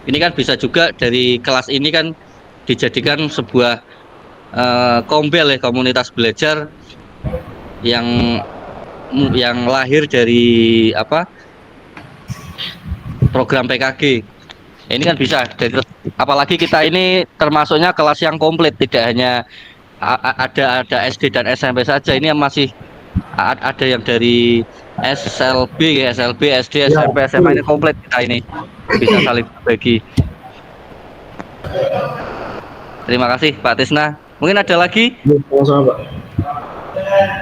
kan bisa juga dari kelas ini kan dijadikan sebuah kombel ya, komunitas belajar yang lahir dari program PKG. Ini kan bisa dari, apalagi kita ini termasuknya kelas yang komplit, tidak hanya ada SD dan SMP saja. Ini yang masih ada yang dari SLB, SD, SMP, SMA, ini komplit kita ini bisa saling berbagi. Terima kasih Pak Tisna. Mungkin ada lagi? Sama-sama Pak.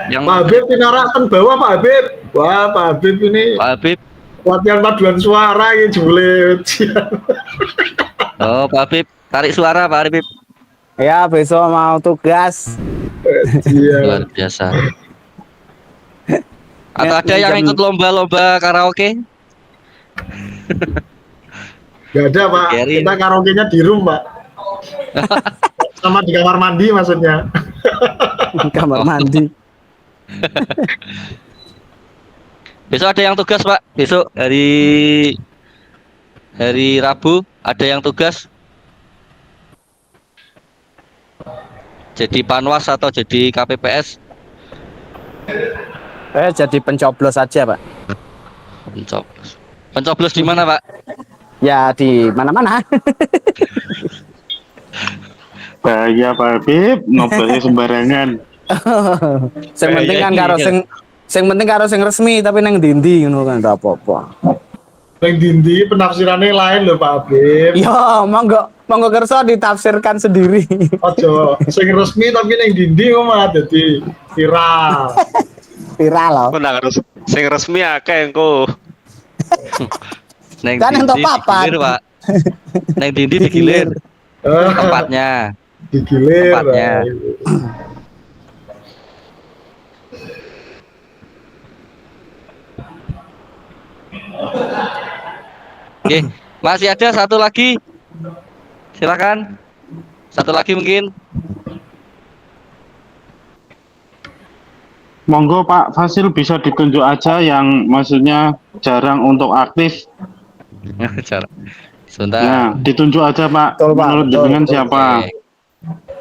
Yang Pak Habib pinarakan bawah Pak Habib. Wah Pak Habib ini. Pak Habib. Latihan paduan suara ini jule. Oh Pak Habib, tarik suara Pak Habib. Ya besok mau tugas. Luar biasa. Atau ada yang ikut lomba-lomba karaoke? Gak ada Pak. Kita karaoke-nya di room Pak. Sama di kamar mandi maksudnya. Kamar mandi. Besok ada yang tugas Pak. Besok hari Rabu ada yang tugas. Jadi panwas atau jadi KPPS? Jadi pencoblos aja Pak. Pencoblos. Pencoblos di mana Pak? Ya di mana-mana. Bahaya Pak Habib, ngobrolnya sembarangan. Sing penting kan karo penting karo sing resmi, tapi nang dindi ngono kan ora apa-apa. Nang dindi penafsirannya lain loh Pak Habib. Ya, monggo kersa ditafsirkan sendiri. Ojo, sing resmi tapi nang dindi kok mah dadi viral. Viral loh. Kok nang sing resmi akeh engko. Neng kan entuk papat. Digilir, Pak. Neng dindi digilir. Tempatnya. Digilir. Tempatnya. Oke, masih ada satu lagi. Silakan. Satu lagi mungkin. Monggo Pak Fasil bisa ditunjuk aja yang maksudnya jarang untuk aktif. Jarang. Sebentar. Nah, ditunjuk aja Pak. Betul, Pak. Menurut jenengan siapa?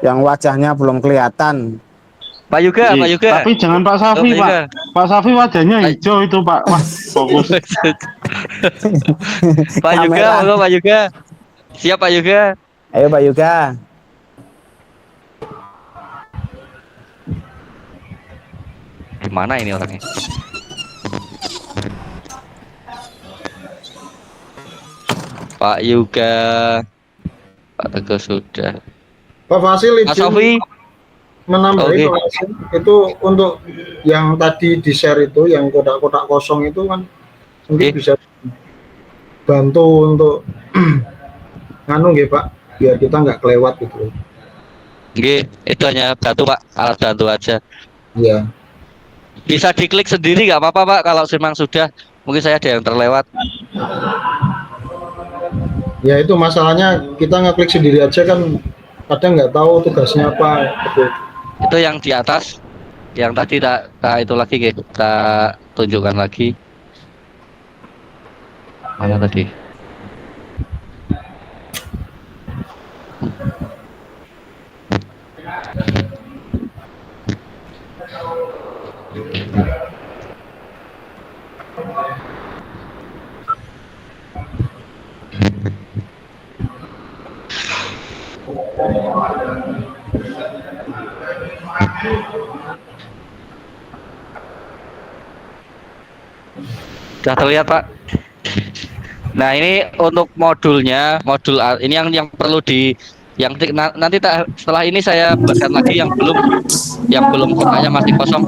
Yang wajahnya belum kelihatan. Pak Yuga, Pak Yuga. Tapi jangan Pak Safi, Pak. Pak Safi wajahnya hijau itu, Pak. Wah, fokus. Pak Yuga, Kamera. monggo Pak Yuga. Siap Pak Yuga. Ayo Pak Yuga. Gimana ini orangnya? Pak Yuga. Pak Teguh sudah. Pak Fasil Mas izin Sofi. menambah Oke. informasi itu untuk yang tadi di share itu yang kotak-kotak kosong itu kan mungkin Oke. bisa bantu untuk nganu nggih Pak biar kita nggak kelewat gitu. Oke, itu hanya bantu Pak, alat bantu aja. Iya. Bisa diklik sendiri nggak apa-apa Pak kalau memang sudah. Mungkin saya ada yang terlewat. Ya itu masalahnya kita ngeklik sendiri aja kan kadang nggak tahu tugasnya apa gitu. Itu yang di atas, yang tadi tak itu lagi kita tunjukkan lagi. Mana tadi? Sudah terlihat Pak. Nah ini untuk modulnya, ini yang perlu nanti setelah ini saya buatkan lagi yang belum kotaknya masih kosong.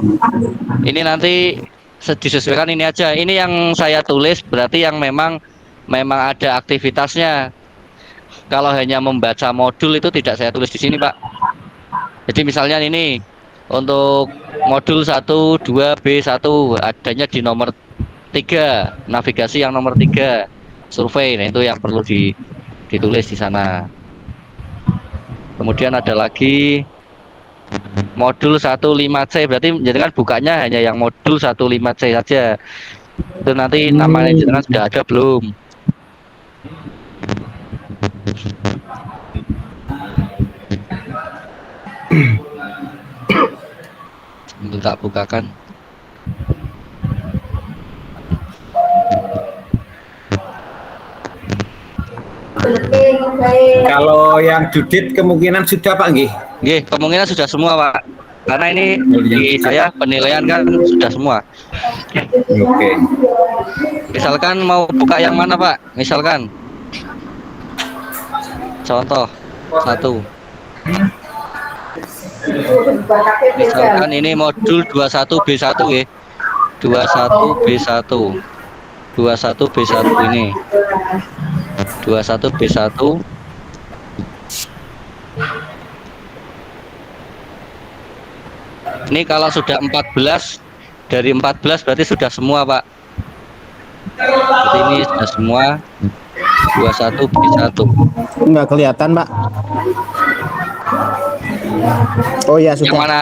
Ini nanti disesuaikan ini aja. Ini yang saya tulis berarti yang memang ada aktivitasnya. Kalau hanya membaca modul itu tidak saya tulis di sini Pak. Jadi misalnya ini untuk modul 1, 2, B1 adanya di nomor 3, navigasi yang nomor 3, survei. Nah itu yang perlu ditulis di sana. Kemudian ada lagi modul 15C, berarti menjadikan bukanya hanya yang modul 15C saja. Itu nanti namanya jenengan sudah ada belum? Untuk tak bukakan. Kalau yang Judit kemungkinan sudah Pak nggih. Nggih, kemungkinan sudah semua Pak. Karena ini di saya penilaian kan sudah semua. Oke. Misalkan mau buka yang mana Pak? Misalkan contoh 1. Misalkan ini modul 21B1 ya. 21B1. 21B1 ini. 21B1. Ini kalau sudah 14, dari 14 berarti sudah semua Pak. Berarti ini sudah semua 21B1. Enggak kelihatan, Pak. Oh ya Yang sudah. mana?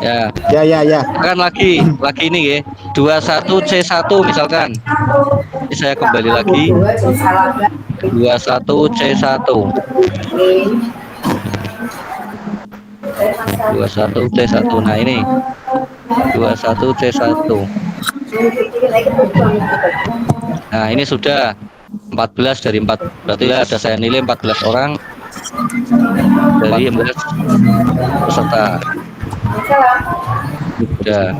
Ya. Ya. Kan lagi ini ya. 21C1 misalkan. Ini saya kembali lagi. 21C1. 21C1. Nah ini 21C1. Nah ini sudah 14 dari 4. Berarti ada saya nilai 14 orang dari 14 peserta. Sudah.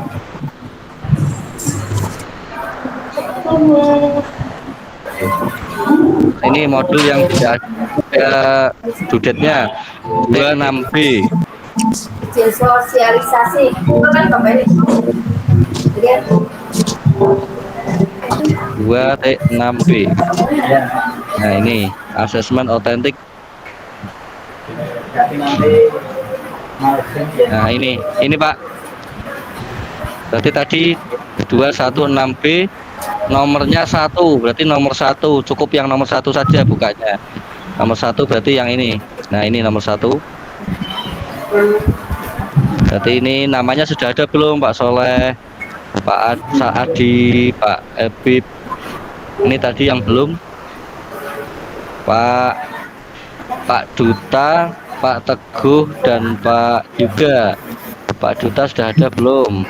Ini modul yang tidak ada dudetnya 26B. Sosialisasi itu kan kembali 2T6B. Nah ini asesmen otentik. Nah ini Pak. Berarti tadi 216B nomornya 1, berarti nomor 1 cukup yang nomor 1 saja bukanya. Nomor 1 berarti yang ini. Nah ini nomor 1. Berarti ini namanya sudah ada belum Pak Soleh, Pak Saadi, Pak Ebib? Ini tadi yang belum. Pak Duta, Pak Teguh dan Pak Yuga. Pak Duta sudah ada belum?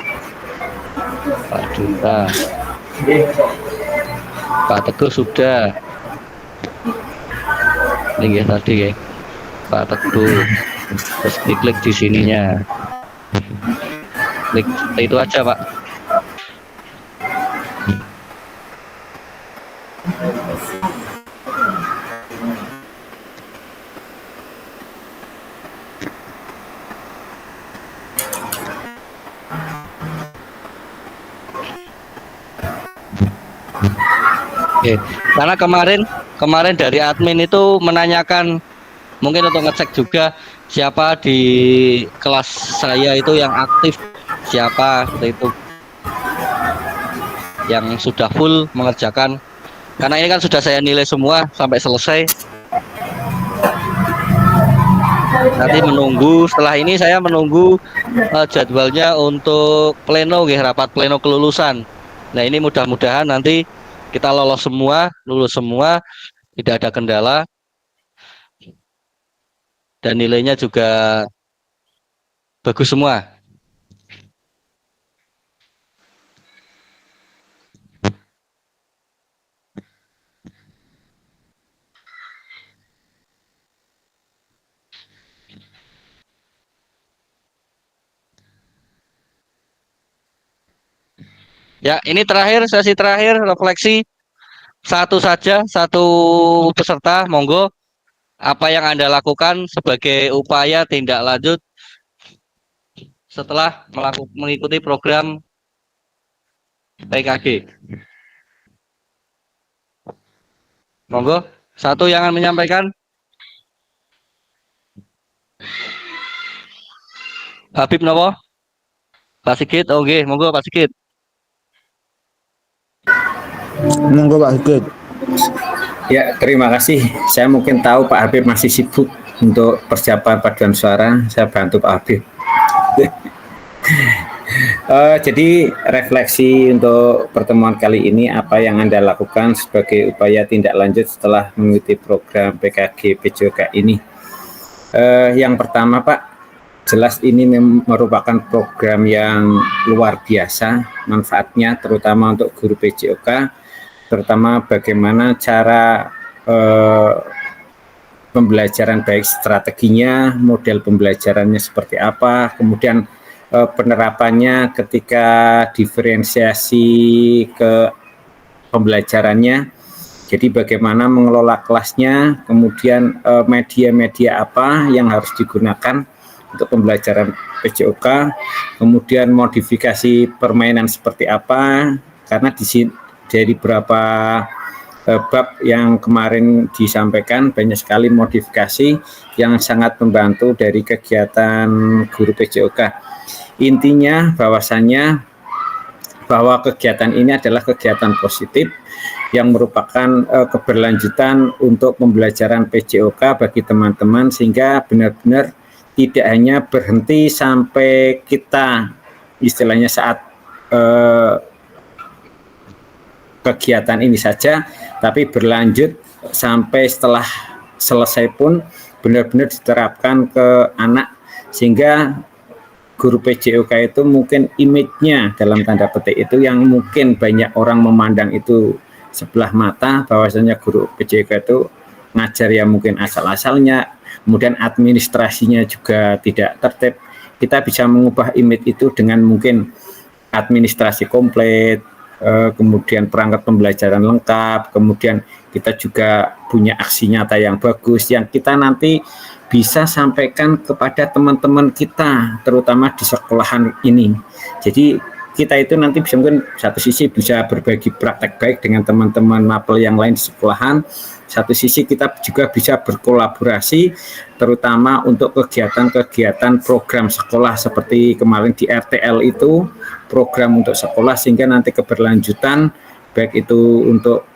Pak Duta. Pak Teguh sudah. Ini ya tadi ya. Pak Teguh. Terus diklik di sininya. Klik itu aja, Pak. Oke, karena kemarin dari admin itu menanyakan mungkin untuk ngecek juga siapa di kelas saya itu yang aktif, siapa seperti itu yang sudah full mengerjakan, karena ini kan sudah saya nilai semua sampai selesai. Nanti menunggu, setelah ini saya menunggu jadwalnya untuk pleno, rapat pleno kelulusan. Nah ini mudah-mudahan nanti kita lulus semua, tidak ada kendala, dan nilainya juga bagus semua. Ya, ini terakhir, sesi terakhir refleksi. Satu saja, satu peserta, monggo. Apa yang Anda lakukan sebagai upaya tindak lanjut setelah mengikuti program PKG? Monggo, satu yang akan menyampaikan. Habib Nopo? Pak Sigit, oke, monggo Pak Sigit. Monggo Pak Sigit. Ya, terima kasih. Saya mungkin tahu Pak Habib masih sibuk untuk persiapan paduan suara. Saya bantu Pak Habib. Jadi refleksi untuk pertemuan kali ini, apa yang Anda lakukan sebagai upaya tindak lanjut setelah mengikuti program PKG PJOK ini? Yang pertama Pak, jelas ini merupakan program yang luar biasa manfaatnya, terutama untuk guru PJOK, terutama bagaimana cara pembelajaran, baik strateginya, model pembelajarannya seperti apa, kemudian penerapannya ketika diferensiasi ke pembelajarannya. Jadi bagaimana mengelola kelasnya, kemudian media-media apa yang harus digunakan untuk pembelajaran PJOK, kemudian modifikasi permainan seperti apa, karena di sini dari beberapa bab yang kemarin disampaikan banyak sekali modifikasi yang sangat membantu dari kegiatan guru PJOK. Intinya bahwasannya bahwa kegiatan ini adalah kegiatan positif yang merupakan keberlanjutan untuk pembelajaran PJOK bagi teman-teman, sehingga benar-benar tidak hanya berhenti sampai kita istilahnya saat kegiatan ini saja, tapi berlanjut sampai setelah selesai pun benar-benar diterapkan ke anak, sehingga guru PJOK itu mungkin image-nya dalam tanda petik itu yang mungkin banyak orang memandang itu sebelah mata, bahwasanya guru PJOK itu ngajar ya mungkin asal-asalnya, kemudian administrasinya juga tidak tertib. Kita bisa mengubah image itu dengan mungkin administrasi komplit, kemudian perangkat pembelajaran lengkap, kemudian kita juga punya aksi nyata yang bagus yang kita nanti bisa sampaikan kepada teman-teman kita, terutama di sekolahan ini. Jadi kita itu nanti bisa mungkin satu sisi bisa berbagi praktek baik dengan teman-teman mapel yang lain di sekolahan, satu sisi kita juga bisa berkolaborasi terutama untuk kegiatan-kegiatan program sekolah seperti kemarin di RTL itu, program untuk sekolah, sehingga nanti keberlanjutan baik itu untuk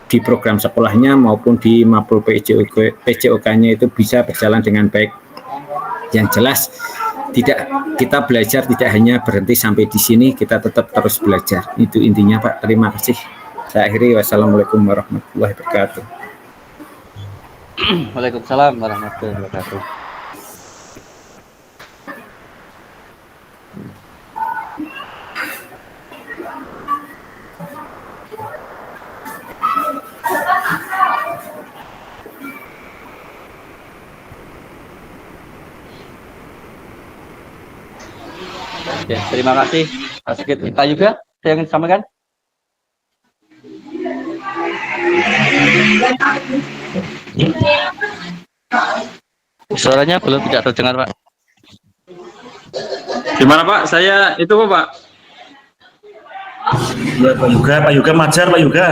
di program sekolahnya maupun di mapel PJOK-nya itu bisa berjalan dengan baik. Yang jelas kita belajar tidak hanya berhenti sampai di sini, kita tetap terus belajar. Itu intinya Pak. Terima kasih. Saya akhiri. Wassalamualaikum warahmatullahi wabarakatuh. Waalaikumsalam warahmatullahi wabarakatuh. Ya, terima kasih Pak Sigit. Pak Yuga, saya ingin sampaikan. Suaranya belum tidak terdengar, Pak. Gimana Pak? Saya itu Pak. Ya, Pak Yuga Majar, Pak Yuga.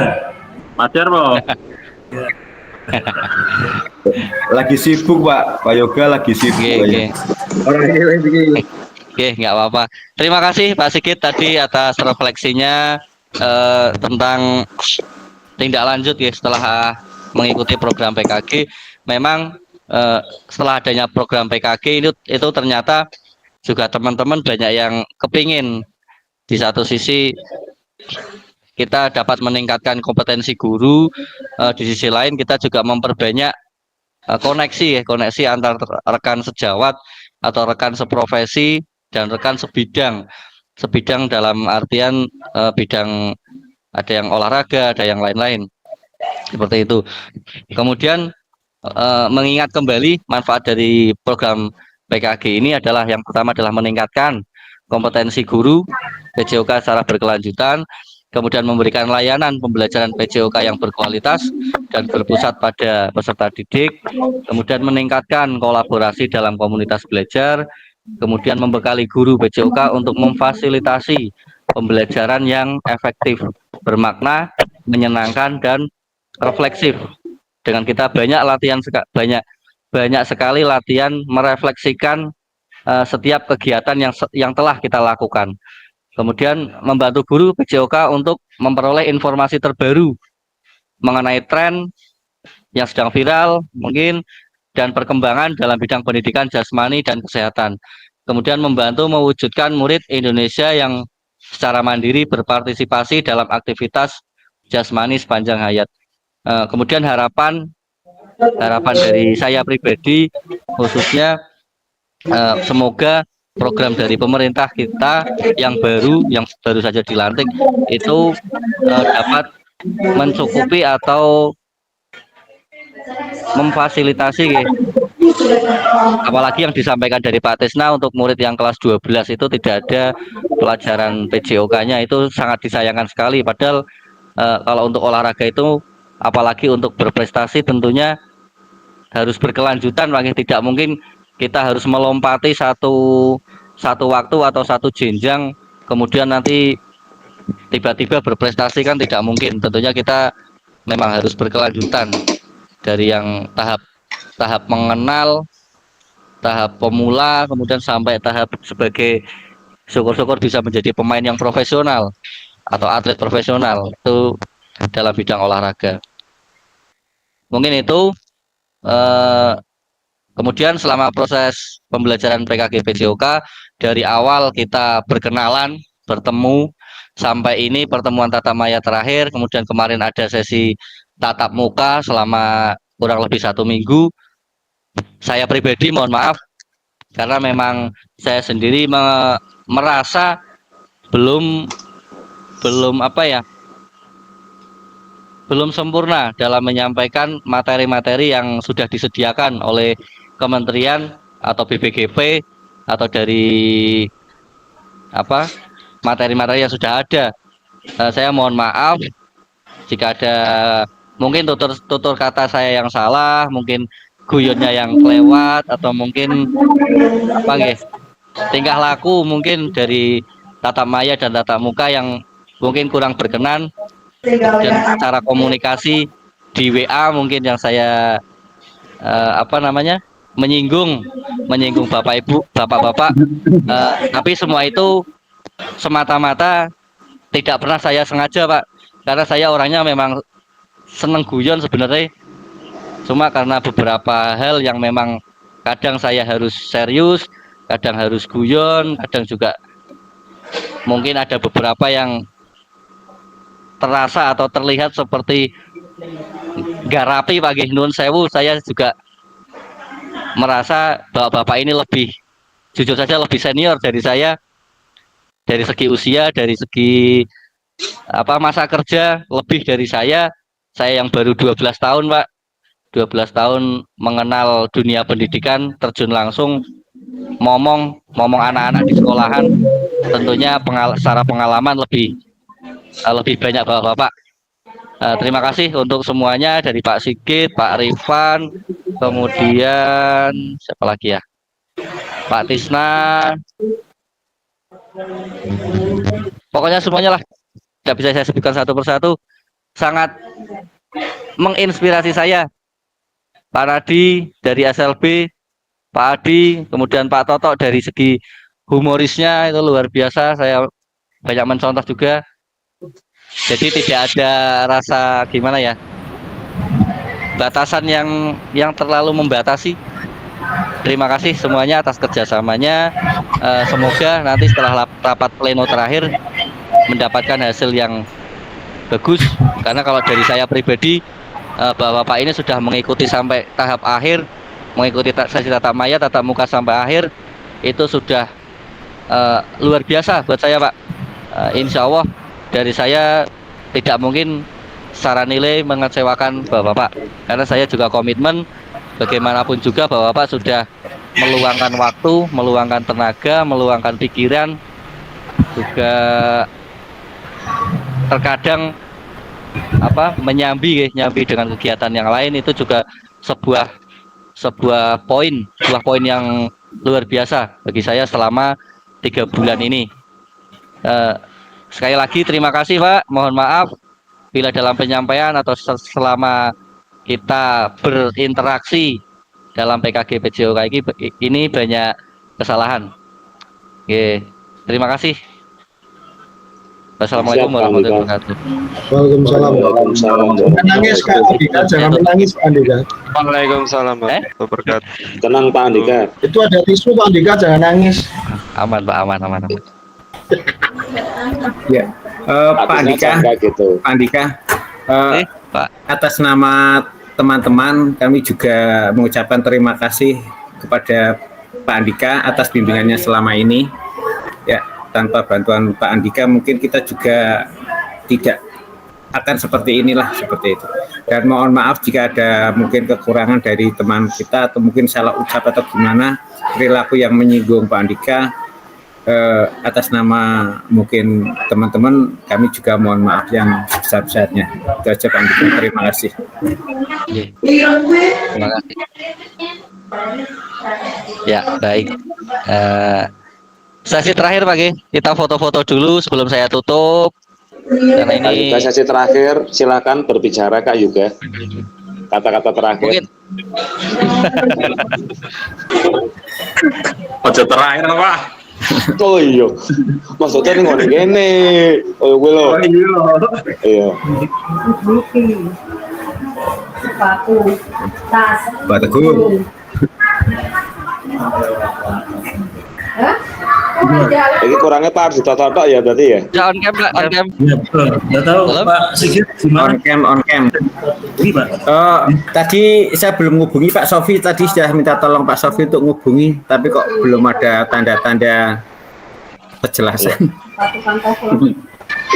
Majar Pak. Lagi sibuk Pak Yoga lagi sibuk. Oke. Orang ini Oke, nggak apa-apa. Terima kasih Pak Sigit tadi atas refleksinya tentang tindak lanjut ya setelah mengikuti program PKG. Memang setelah adanya program PKG itu ternyata juga teman-teman banyak yang kepingin di satu sisi kita dapat meningkatkan kompetensi guru, di sisi lain kita juga memperbanyak koneksi antar rekan sejawat atau rekan seprofesi dan rekan sebidang dalam artian bidang ada yang olahraga, ada yang lain-lain seperti itu. Kemudian mengingat kembali manfaat dari program PKG ini adalah yang pertama adalah meningkatkan kompetensi guru PJOK secara berkelanjutan, kemudian memberikan layanan pembelajaran PJOK yang berkualitas dan berpusat pada peserta didik, kemudian meningkatkan kolaborasi dalam komunitas belajar, kemudian membekali guru PJOK untuk memfasilitasi pembelajaran yang efektif, bermakna, menyenangkan dan refleksif. Dengan kita banyak sekali latihan merefleksikan setiap kegiatan yang telah kita lakukan. Kemudian membantu guru PJOK untuk memperoleh informasi terbaru mengenai tren yang sedang viral mungkin dan perkembangan dalam bidang pendidikan jasmani dan kesehatan. Kemudian membantu mewujudkan murid Indonesia yang secara mandiri berpartisipasi dalam aktivitas jasmani sepanjang hayat. Kemudian harapan dari saya pribadi khususnya semoga program dari pemerintah kita yang baru saja dilantik itu dapat mencukupi atau memfasilitasi apalagi yang disampaikan dari Pak Tisna untuk murid yang kelas 12 itu tidak ada pelajaran PJOK-nya, itu sangat disayangkan sekali. Padahal kalau untuk olahraga itu apalagi untuk berprestasi tentunya harus berkelanjutan, tidak mungkin kita harus melompati satu waktu atau satu jenjang kemudian nanti tiba-tiba berprestasi, kan tidak mungkin. Tentunya kita memang harus berkelanjutan dari yang tahap mengenal, tahap pemula, kemudian sampai tahap sebagai syukur-syukur bisa menjadi pemain yang profesional atau atlet profesional itu dalam bidang olahraga. Mungkin itu. Kemudian selama proses pembelajaran PKG PJOK dari awal kita berkenalan, bertemu sampai ini pertemuan tatap maya terakhir, kemudian kemarin ada sesi tatap muka selama kurang lebih 1 minggu. Saya pribadi mohon maaf karena memang saya sendiri merasa belum sempurna dalam menyampaikan materi-materi yang sudah disediakan oleh kementerian atau BPGP atau dari materi-materi yang sudah ada. Saya mohon maaf jika ada mungkin tutur kata saya yang salah, mungkin guyonnya yang kelewat, atau mungkin tingkah laku mungkin dari tatap maya dan tatap muka yang mungkin kurang berkenan, dan cara komunikasi di WA mungkin yang saya menyinggung Bapak Ibu, Bapak-bapak, tapi semua itu semata-mata tidak pernah saya sengaja, Pak, karena saya orangnya memang seneng guyon sebenarnya, cuma karena beberapa hal yang memang kadang saya harus serius, kadang harus guyon, kadang juga mungkin ada beberapa yang terasa atau terlihat seperti garapi, Pak Nuwun sewu. Saya juga merasa bahwa Bapak ini jujur saja lebih senior dari saya dari segi usia, dari segi masa kerja, lebih dari saya yang baru 12 tahun, Pak. 12 tahun mengenal dunia pendidikan, terjun langsung ngomong anak-anak di sekolahan, tentunya secara pengalaman lebih banyak Bapak-bapak. Terima kasih untuk semuanya dari Pak Sigit, Pak Rifan, kemudian siapa lagi ya? Pak Tisna. Pokoknya semuanya lah. Tidak bisa saya sebutkan satu persatu. Sangat menginspirasi saya. Pak Nadi dari SLB, Pak Adi, kemudian Pak Toto dari segi humorisnya itu luar biasa. Saya banyak mencontoh juga. Jadi tidak ada rasa gimana ya, batasan yang terlalu membatasi. Terima kasih semuanya atas kerjasamanya. Semoga nanti setelah rapat pleno terakhir mendapatkan hasil yang bagus. Karena kalau dari saya pribadi, Bapak ini sudah mengikuti sampai tahap akhir, mengikuti sesi tatap maya, tatap muka sampai akhir, itu sudah luar biasa buat saya, Pak. Insya Allah dari saya tidak mungkin secara nilai mengecewakan Bapak-bapak, karena saya juga komitmen bagaimanapun juga Bapak-bapak sudah meluangkan waktu, meluangkan tenaga, meluangkan pikiran, juga terkadang nyambi dengan kegiatan yang lain, itu juga sebuah poin yang luar biasa bagi saya selama 3 bulan ini. Sekali lagi terima kasih Pak, mohon maaf bila dalam penyampaian atau selama kita berinteraksi dalam PKG PJOK ini banyak kesalahan. Oke, terima kasih. Wassalamualaikum warahmatullahi wabarakatuh. Waalaikumsalam. Menangis Pak Andika, jangan menangis Pak Andika. Waalaikumsalam warahmatullahi wabarakatuh. Tenang Pak Andika. Itu ada tisu Pak Andika, jangan nangis. Aman Pak, aman. Ya, Pak Andika, gitu. Pak Andika, Pak. atas nama teman-teman kami juga mengucapkan terima kasih kepada Pak Andika atas bimbingannya selama ini. Ya, tanpa bantuan Pak Andika mungkin kita juga tidak akan seperti itu. Dan mohon maaf jika ada mungkin kekurangan dari teman kita atau mungkin salah ucap atau gimana perilaku yang menyinggung Pak Andika. Atas nama mungkin teman-teman kami juga mohon maaf yang sebesar-besarnya. Itu aja Pak Andika, terima kasih. Terima kasih. Ya, baik. Sesi terakhir Pak, kita foto-foto dulu sebelum saya tutup. Karena ini Sesi terakhir, silakan berbicara Kak Yuga. Kata-kata terakhir. mungkin Ojo terakhir Pak. Oh iya, maksudnya ini ngomong gini. Oh gue loh. Iya. Sepatu, tas. Bataku. Ini kurangnya Pak Ardi Toto ya berarti ya? ya on cam Pak, on cam. Ya betul. Nggak tahu Halo? Pak Sigit gimana? On cam. Ini Pak. Tadi saya belum ngubungi Pak Sofi, tadi sudah minta tolong Pak Sofi untuk ngubungi, tapi kok belum ada tanda-tanda kejelasan.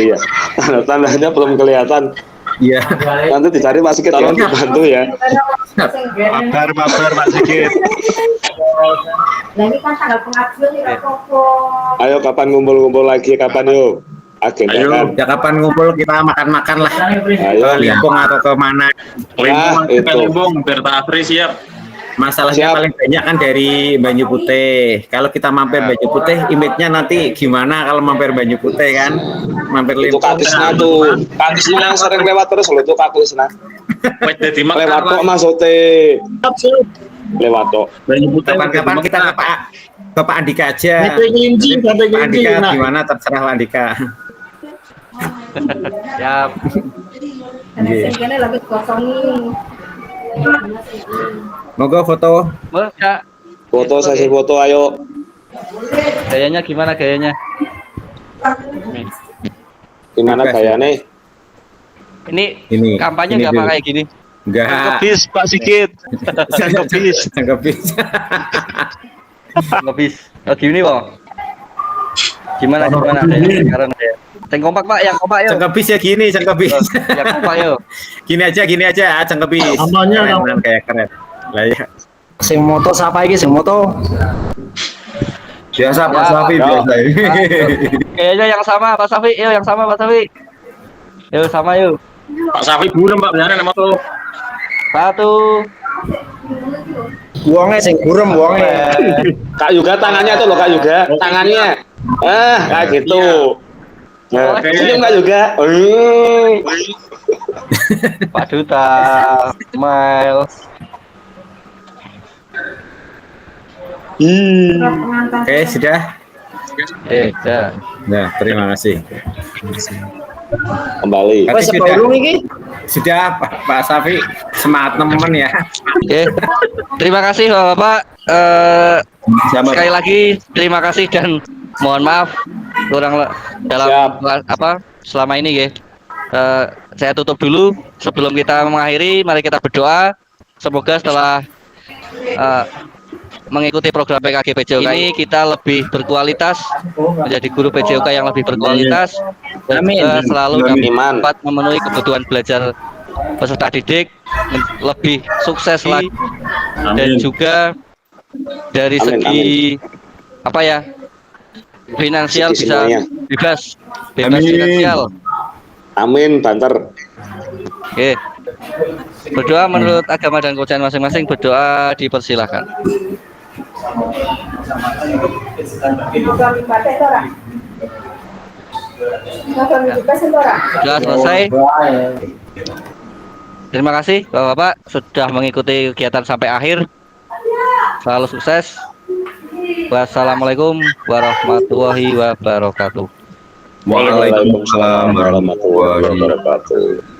Iya. Tanda-tandanya belum kelihatan. Iya. Nanti dicari Pak Sigit ya, dibantu ya. Mabar Pak Sigit. Nah ini kan tanggal pengajuan ya Koko. Ayo kapan ngumpul-ngumpul lagi, kapan yuk? Agenda kan. Ya kapan ngumpul kita makan-makan lah. Ayo. Ke Limpung atau ke mana. Nah, itu. Limbung, biar tak Afri siap. Masalahnya Siap. paling banyak kan dari Banyu Putih. Kalau kita mampir Banyu Putih, image-nya nanti gimana kalau mampir Banyu Putih kan? Mampir Itu Limpung. Kak Tisna tuh. Kak Tisna yang sering lewat terus loh, itu Kak Tisna. Wes dadi Lewat kok Mekar. maksudnya. Lewat kok. Kapan-kapan kita ke Pak Andika aja. Nginci, Pak Andika nak. gimana terserah Pak Andika. Siap. Karena singkirnya lagi kosongin. Monggo foto. Boleh Kak. Foto, sesi foto ayo. Gayanya gimana gayanya? Gimana gayanya? Ini kampanye ini nggak Pak dulu. kayak gini? Enggak. Bis Pak Sigit. Jangan bis. Nggak bis. Oh gini Pak. Gimana adanya sekarang ya? Yang kompak Pak, yang kompak yuk. Cengkebis ya gini, cengkebis. Yang kompak yuk. Gini aja, cengkebis. Namanya Keren, kayak keren. Lah ya. Sing moto siapa iki sing moto? Biasa Pak Ya. Safi biasa. Kayaknya yang sama Pak Safi, yuk yang sama Pak Safi. Yuk sama yuk. Pak Safi burem Pak beneran nama tuh. 1. Buangnya sing burem buangnya. Kak Yuga tangannya tuh loh Kak Yuga, tangannya. Kayak gitu. Nah, senyum Kak Yuga. Pak Duta, Miles. Oke, sudah. Dah. Nah, terima kasih. Kembali. Wes Sudah. separuh iki. Sudah Pak Safi semangat teman ya. Oke. Terima kasih Bapak-bapak. Sekali lagi terima kasih dan mohon maaf dalam selama ini ya. Saya tutup dulu sebelum kita mengakhiri. Mari kita berdoa. Semoga setelah mengikuti program PKG PJOK ini kita lebih berkualitas, menjadi guru PJOK yang lebih berkualitas, dan juga selalu dapat memenuhi kebutuhan belajar peserta didik, lebih sukses lagi, dan juga dari segi finansial bisa bebas finansial. Amin, banter. Oke. Berdoa menurut agama dan kepercayaan masing-masing, berdoa dipersilahkan. Sudah selesai. Terima kasih Bapak-bapak sudah mengikuti kegiatan sampai akhir. Selalu sukses. Wassalamualaikum warahmatullahi wabarakatuh. Waalaikumsalam warahmatullahi wabarakatuh.